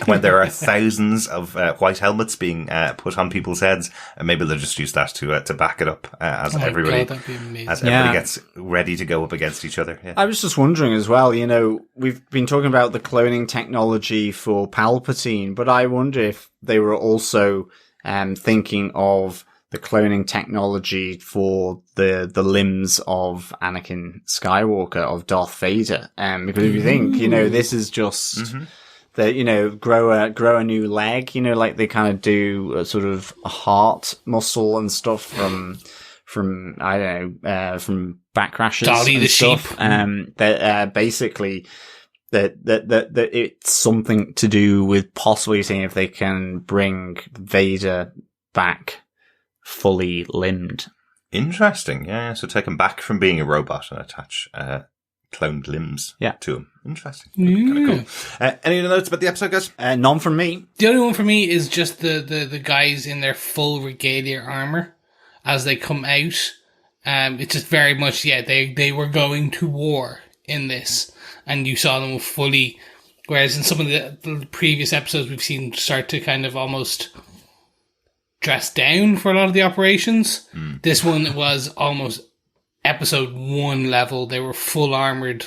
when there are thousands of white helmets being put on people's heads, and maybe they'll just use that to back it up as everybody gets ready to go up against each other. Yeah. I was just wondering as well, you know, we've been talking about the cloning technology for Palpatine, but I wonder if they were also thinking of the cloning technology for the limbs of Anakin Skywalker, of Darth Vader. Because if you think, you know, this is just that, you know, grow a new leg, you know, like they kind of do a sort of a heart muscle and stuff from I don't know, from back crashes Dolly and the stuff. sheep. That basically that it's something to do with possibly seeing if they can bring Vader back fully limbed. Interesting, yeah. So take him back from being a robot and attach cloned limbs to him. Interesting. Kind of cool. Any other notes about the episode, guys? None from me. The only one for me is just the guys in their full regalia armor as they come out. It's just very much, they were going to war in this, and you saw them fully, whereas in some of the previous episodes we've seen start to kind of almost dressed down for a lot of the operations. This one was almost episode 1 level. They were full armored,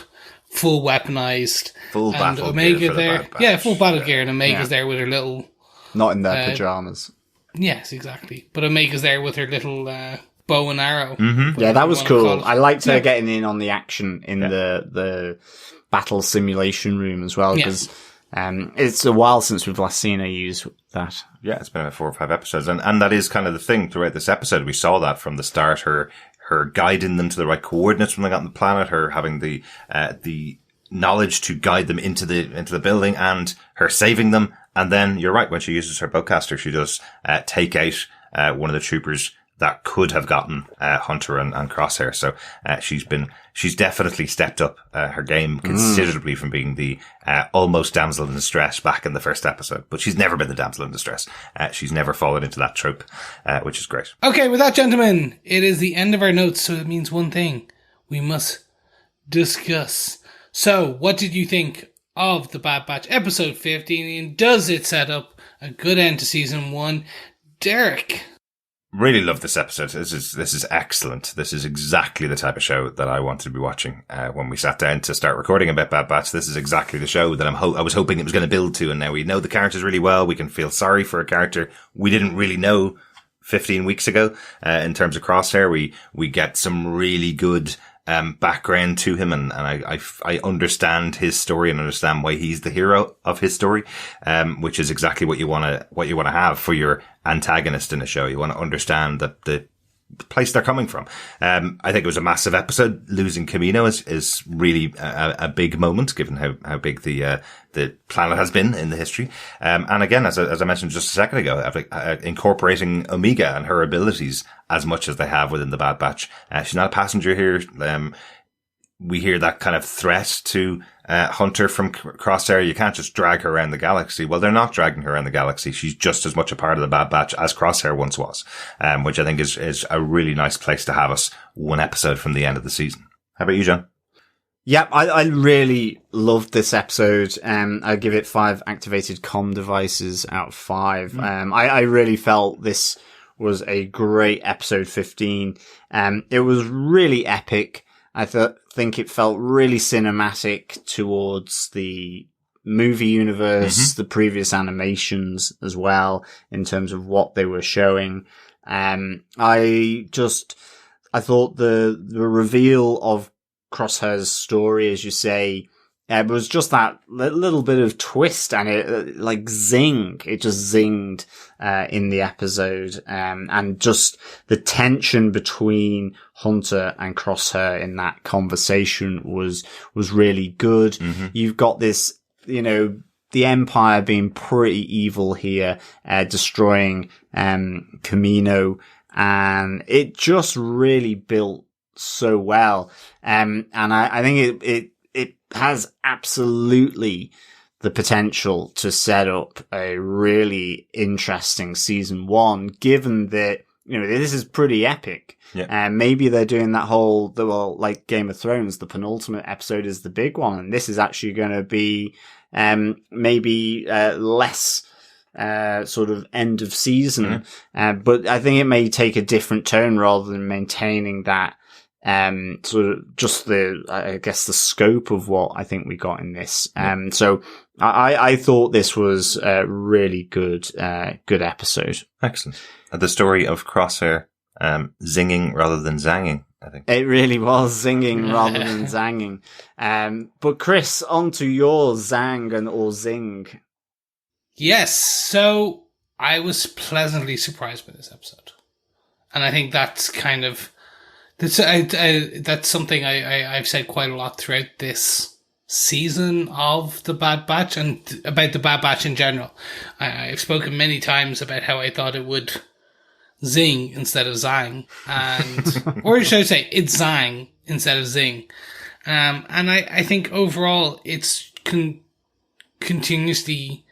full weaponized, full and battle Omega gear for there. the Bad Batch. Full battle gear, and Omega's there with her little. Not in their pajamas. Yes, exactly. But Omega's there with her little bow and arrow. Yeah, that was cool. I liked her getting in on the action in the battle simulation room as well, because it's a while since we've last seen her use that. Yeah, it's been about 4 or 5 episodes. And that is kind of the thing throughout this episode. We saw that from the start, her guiding them to the right coordinates when they got on the planet, her having the knowledge to guide them into the building, and her saving them. And then you're right, when she uses her bowcaster, she does take out one of the troopers that could have gotten Hunter and Crosshair. So she's definitely stepped up her game considerably from being the almost damsel in distress back in the first episode. But she's never been the damsel in distress. She's never fallen into that trope, which is great. Okay, with that, gentlemen, it is the end of our notes, so it means one thing. We must discuss. So, what did you think of The Bad Batch episode 15, and does it set up a good end to season 1? Derek? Really love this episode. This is excellent. This is exactly the type of show that I wanted to be watching when we sat down to start recording about Bad Batch. This is exactly the show that I was hoping it was going to build to, and now we know the characters really well. We can feel sorry for a character we didn't really know 15 weeks ago. In terms of Crosshair, we get some really good background to him, and I understand his story and understand why he's the hero of his story, which is exactly what you want to have for your antagonist in a show. You want to understand that the place they're coming from. I think it was a massive episode. Losing Kamino is really a big moment, given how big the planet has been in the history. And again, as I mentioned just a second ago, incorporating Omega and her abilities as much as they have within the Bad Batch. She's not a passenger here. We hear that kind of threat to Hunter from Crosshair, you can't just drag her around the galaxy. Well, they're not dragging her around the galaxy. She's just as much a part of the Bad Batch as Crosshair once was, which I think is a really nice place to have us one episode from the end of the season. How about you, John? Yep, I really loved this episode. I give it 5 activated comm devices out of 5. I really felt this was a great episode 15. It was really epic. I think it felt really cinematic towards the movie universe, the previous animations as well, in terms of what they were showing. I thought the reveal of Crosshair's story, as you say, it was just that little bit of twist, and it it just zinged in the episode, and just the tension between Hunter and Crosshair in that conversation was really good. You've got this, the Empire being pretty evil here, destroying Kamino, and it just really built so well. And I think it has absolutely the potential to set up a really interesting season 1, given that, this is pretty epic. And maybe they're doing that whole, like Game of Thrones, the penultimate episode is the big one. And this is actually going to be, maybe, less, sort of end of season. But I think it may take a different tone rather than maintaining that, sort of just the scope of what I think we got in this. So I thought this was a really good episode. Excellent. The story of Crosshair, zinging rather than zanging, I think. It really was zinging rather than zanging. But Chris, on to your zang and or zing. Yes. So I was pleasantly surprised by this episode. And I think that's kind of, that's something I've said quite a lot throughout this season of the Bad Batch and about the Bad Batch in general. I've spoken many times about how I thought it would zing instead of zang, and or should I say it's zang instead of zing. And I think overall it's continuously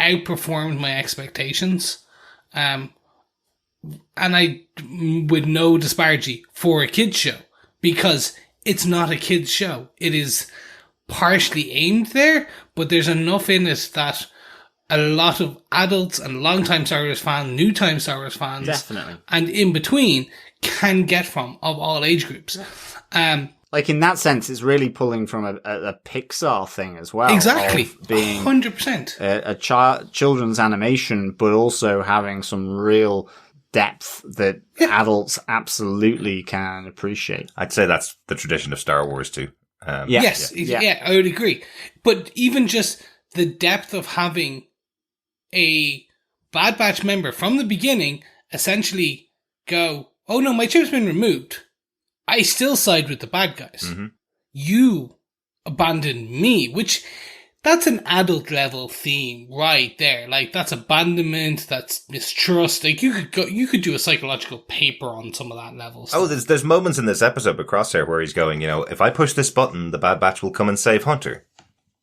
outperformed my expectations. And I, with no disparity for a kids show, because it's not a kids show. It is partially aimed there, but there's enough in it that a lot of adults and long-time Star Wars fans, new-time Star Wars fans, definitely, and in between can get from, of all age groups. Like in that sense, it's really pulling from a Pixar thing as well. Exactly, being 100%. A children's animation, but also having some real depth that adults absolutely can appreciate. I'd say that's the tradition of Star Wars too. Yes, I would agree. But even just the depth of having a Bad Batch member from the beginning essentially go, oh no, my chip's been removed. I still side with the bad guys. You abandoned me, which that's an adult level theme right there. Like, that's abandonment, that's mistrust. Like, you could do a psychological paper on some of that level stuff. Oh, there's moments in this episode with Crosshair where he's going, if I push this button, the Bad Batch will come and save Hunter.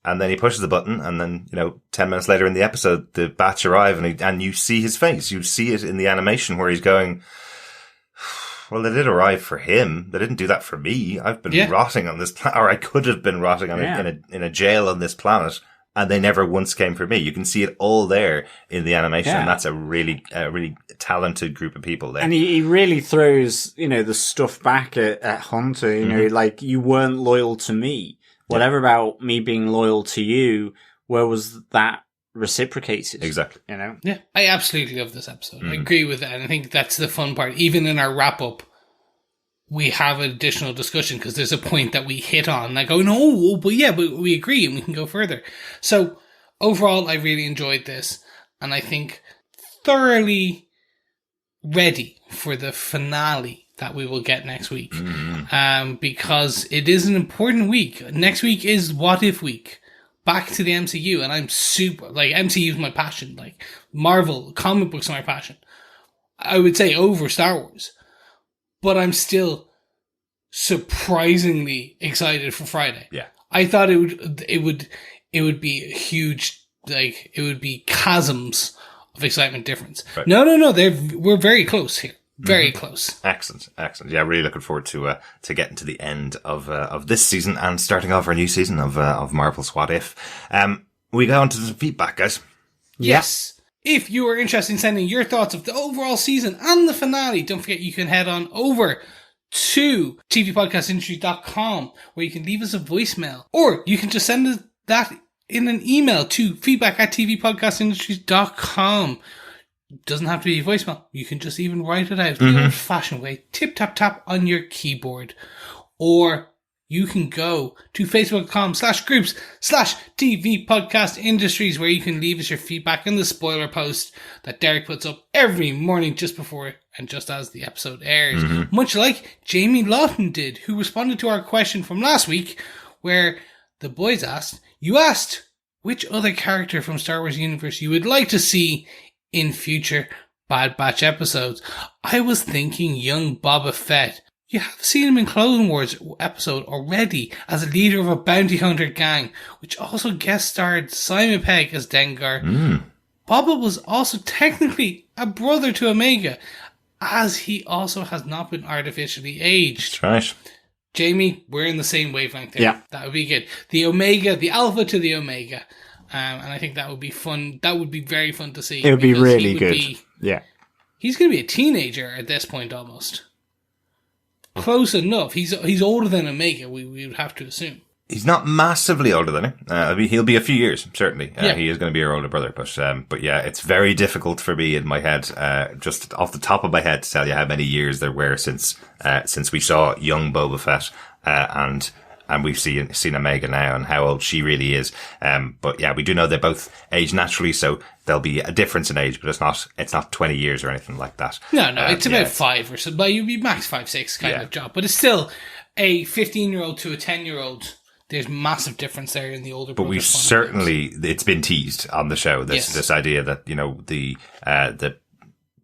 And then he pushes the button, and then, 10 minutes later in the episode, the Batch arrive, and you see his face. You see it in the animation where he's going, well, they did arrive for him. They didn't do that for me. I've been rotting on this planet, or I could have been rotting on in a jail on this planet, and they never once came for me. You can see it all there in the animation, and that's a really talented group of people there. And he really throws, the stuff back at Hunter, like, you weren't loyal to me. Whatever about me being loyal to you, where was that reciprocated? Exactly. Yeah, I absolutely love this episode. I agree with that, and I think that's the fun part. Even in our wrap up, we have additional discussion because there's a point that we hit on. I go, no, but we agree and we can go further. So overall, I really enjoyed this, and I think thoroughly ready for the finale that we will get next week. Because it is an important week. Next week is What If Week. Back to the MCU, and I'm super, MCU is my passion. Marvel, comic books are my passion. I would say over Star Wars. But I'm still surprisingly excited for Friday. Yeah. I thought it would be a huge, like, it would be chasms of excitement difference. Right. No, we're very close here. Very close. Excellent. Yeah, really looking forward to getting to the end of this season and starting off our new season of Marvel's What If. We go on to the feedback, guys. Yes. If you are interested in sending your thoughts of the overall season and the finale, don't forget you can head on over to tvpodcastindustries.com where you can leave us a voicemail, or you can just send us that in an email to feedback@tvpodcastindustries.com. Doesn't have to be a voicemail. You can just even write it out the old-fashioned way. Tip, tap, tap on your keyboard. Or you can go to facebook.com/groups/TV Podcast Industries where you can leave us your feedback in the spoiler post that Derek puts up every morning just before and just as the episode airs. Much like Jamie Lawton did, who responded to our question from last week where the boys asked which other character from Star Wars universe you would like to see in future Bad Batch episodes. I was thinking young Boba Fett. You have seen him in Clone Wars episode already as a leader of a bounty hunter gang, which also guest starred Simon Pegg as Dengar. Boba was also technically a brother to Omega, as he also has not been artificially aged. That's right. Jamie, we're in the same wavelength there. Yeah. That would be good. The Omega, the Alpha to the Omega. And I think that would be fun. That would be very fun to see. It would be really good. Yeah. He's going to be a teenager at this point almost. Close enough. He's older than Omega, we would have to assume. He's not massively older than him. He'll be a few years, certainly. Yeah. He is going to be your older brother. But yeah, it's very difficult for me in my head, just off the top of my head, to tell you how many years there were since we saw young Boba Fett, and we've seen Omega now and how old she really is. But yeah, we do know they both age naturally, so there'll be a difference in age, but it's not 20 years or anything like that. No, it's about 5 or so. But you'd be max 5, 6 kind of job. But it's still a 15-year-old to a 10-year-old. There's massive difference there in the older. But we've certainly, it's been teased on the show. This idea that, the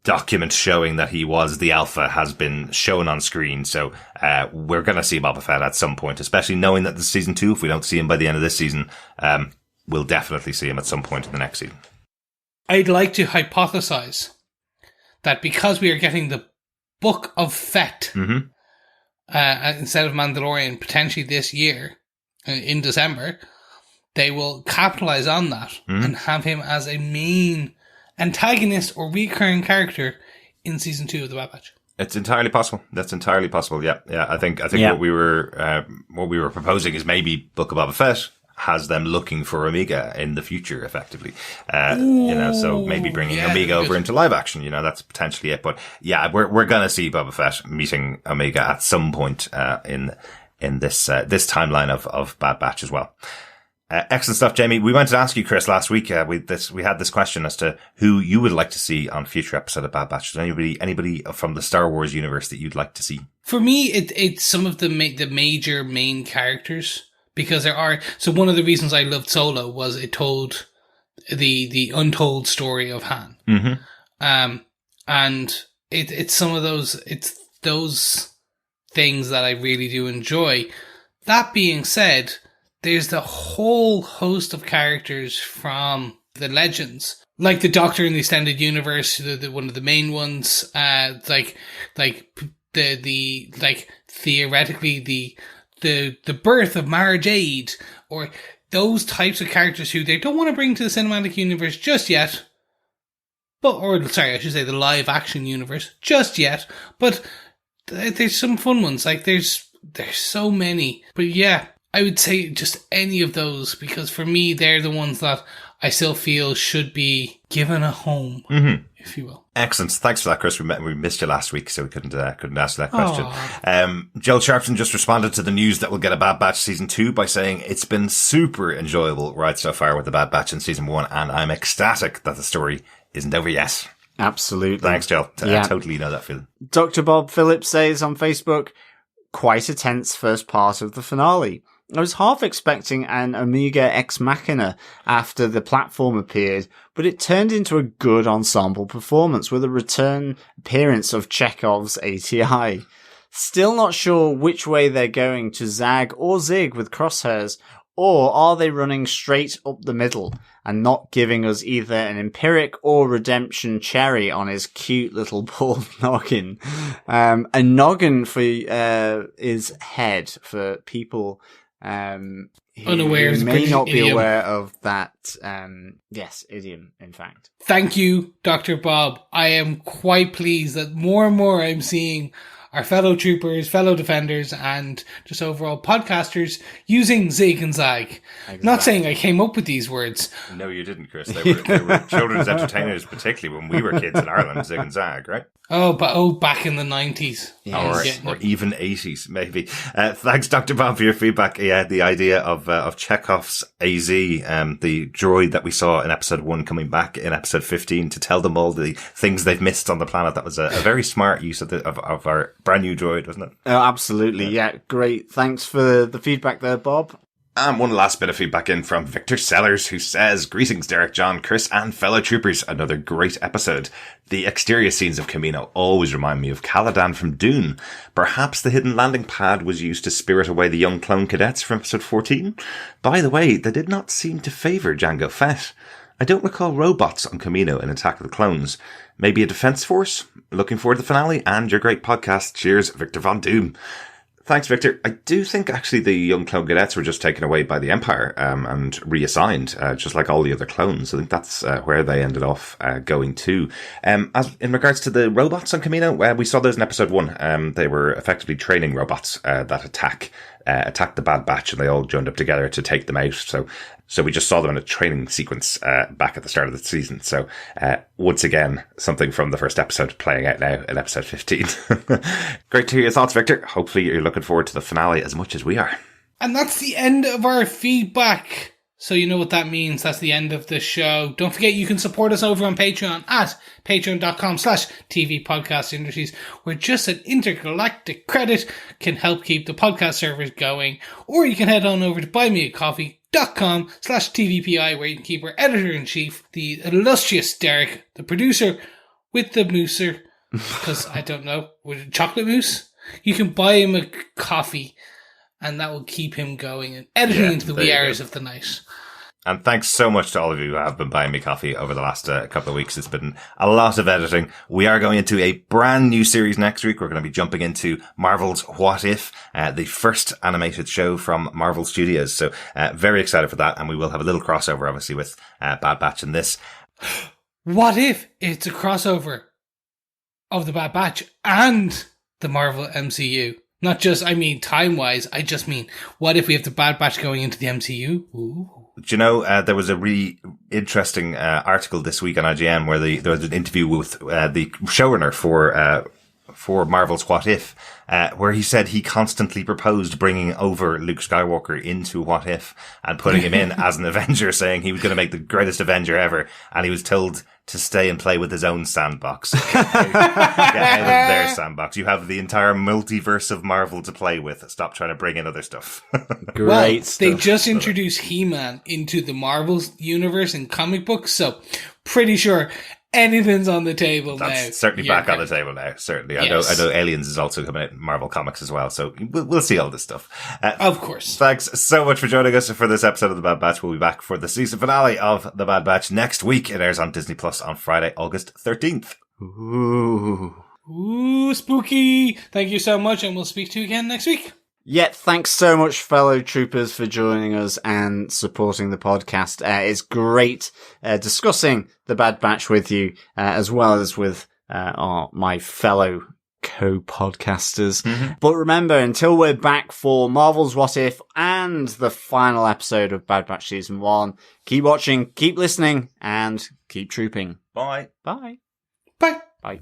document showing that he was the Alpha has been shown on screen. So, we're going to see Boba Fett at some point, especially knowing that this season 2, if we don't see him by the end of this season, we'll definitely see him at some point in the next season. I'd like to hypothesize that because we are getting the Book of Fett, instead of Mandalorian potentially this year, in December, they will capitalize on that and have him as a main antagonist or recurring character in season 2 of the Bad Batch. It's entirely possible. That's entirely possible. Yeah. I think what we were proposing is maybe Book of Boba Fett has them looking for Omega in the future, effectively. So maybe bringing Omega over into live action. That's potentially it. But yeah, we're gonna see Boba Fett meeting Omega at some point in this timeline of Bad Batch as well. Excellent stuff, Jamie. We wanted to ask you, Chris, last week. We had this question as to who you would like to see on future episode of Bad Batch. Is there anybody from the Star Wars universe that you'd like to see? For me, it's some of the major main characters, because there are. So one of the reasons I loved Solo was it told the untold story of Han. And it's some of those. It's those things that I really do enjoy. That being said, there's the whole host of characters from the Legends, like the Doctor in the Extended Universe, one of the main ones, theoretically the birth of Mara Jade, or those types of characters who they don't want to bring to the cinematic universe just yet, I should say the live action universe just yet, but there's some fun ones. Like there's so many, but yeah, I would say just any of those, because for me, they're the ones that I still feel should be given a home, if you will. Excellent. Thanks for that, Chris. We missed you last week, so we couldn't answer that question. Joel Sharpton just responded to the news that we'll get a Bad Batch season 2 by saying it's been super enjoyable right so far with the Bad Batch in season 1, and I'm ecstatic that the story isn't over yet. Absolutely. Thanks, Joel. I totally know that feeling. Dr. Bob Phillips says on Facebook, quite a tense first part of the finale. I was half expecting an Omega Ex Machina after the platform appeared, but it turned into a good ensemble performance with a return appearance of Chekhov's ATI. Still not sure which way they're going, to zag or zig with crosshairs, or are they running straight up the middle and not giving us either an empiric or redemption cherry on his cute little bald noggin? A noggin for is head for people unaware who of the may British not be idiom. aware of that. Yes, idiom, in fact. Thank you, Dr. Bob. I am quite pleased that more and more I'm seeing our fellow troopers, fellow defenders, and just overall podcasters using zig and zag. Exactly. Not saying I came up with these words. No, you didn't, Chris. They were children's entertainers, particularly when we were kids in Ireland, zig and zag, right? Back in the 90s. Or even 80s, maybe. Thanks, Dr. Bob, for your feedback. Yeah, the idea of Chekhov's AZ, the droid that we saw in episode 1 coming back in episode 15 to tell them all the things they've missed on the planet. That was a very smart use of our brand new droid, wasn't it? Oh, absolutely. Yeah, great. Thanks for the feedback there, Bob. And one last bit of feedback in from Victor Sellers, who says, "Greetings, Derek, John, Chris, and fellow troopers. Another great episode. The exterior scenes of Kamino always remind me of Caladan from Dune. Perhaps the hidden landing pad was used to spirit away the young clone cadets from episode 14. By the way, they did not seem to favour Jango Fett. I don't recall robots on Kamino in Attack of the Clones. Maybe a defence force? Looking forward to the finale and your great podcast. Cheers, Victor Von Doom." Thanks, Victor. I do think actually the young clone cadets were just taken away by the Empire and reassigned, just like all the other clones. I think that's where they ended off going to. As in regards to the robots on Kamino, we saw those in episode 1. They were effectively training robots that attack the Bad Batch, and they all joined up together to take them out. So we just saw them in a training sequence back at the start of the season. So once again, something from the first episode playing out now in episode 15. Great to hear your thoughts, Victor. Hopefully you're looking forward to the finale as much as we are. And that's the end of our feedback. So you know what that means. That's the end of the show. Don't forget you can support us over on Patreon at patreon.com/TV Podcast Industries, where just an intergalactic credit can help keep the podcast servers going. Or you can head on over to buymeacoffee.com/TVPI, where you can keep our editor-in-chief, the illustrious Derek, the producer with the mooser, because I don't know, with a chocolate mousse. You can buy him a coffee, and that will keep him going and editing into the wee hours of the night. And thanks so much to all of you who have been buying me coffee over the last couple of weeks. It's been a lot of editing. We are going into a brand new series next week. We're going to be jumping into Marvel's What If, the first animated show from Marvel Studios. So very excited for that. And we will have a little crossover, obviously, with Bad Batch in this. What if it's a crossover of the Bad Batch and the Marvel MCU? Not just, time-wise, I just mean, what if we have the Bad Batch going into the MCU? Ooh. Do you know, there was a really interesting article this week on IGN where there was an interview with the showrunner for Marvel's What If, where he said he constantly proposed bringing over Luke Skywalker into What If and putting him in as an Avenger, saying he was going to make the greatest Avenger ever, and he was told to stay and play with his own sandbox. Get out of their sandbox. You have the entire multiverse of Marvel to play with. Stop trying to bring in other stuff. Great stuff. They just introduced He-Man into the Marvel universe in comic books, so pretty sure anything's on the table now. That's certainly back on the table now, certainly. Yes. I know Aliens is also coming out in Marvel Comics as well, so we'll see all this stuff. Of course. Thanks so much for joining us for this episode of The Bad Batch. We'll be back for the season finale of The Bad Batch next week. It airs on Disney Plus on Friday, August 13th. Ooh, spooky. Thank you so much, and we'll speak to you again next week. Yeah, thanks so much, fellow troopers, for joining us and supporting the podcast. It's great discussing the Bad Batch with you, as well as with my fellow co-podcasters. Mm-hmm. But remember, until we're back for Marvel's What If and the final episode of Bad Batch Season 1, keep watching, keep listening, and keep trooping. Bye. Bye. Bye. Bye.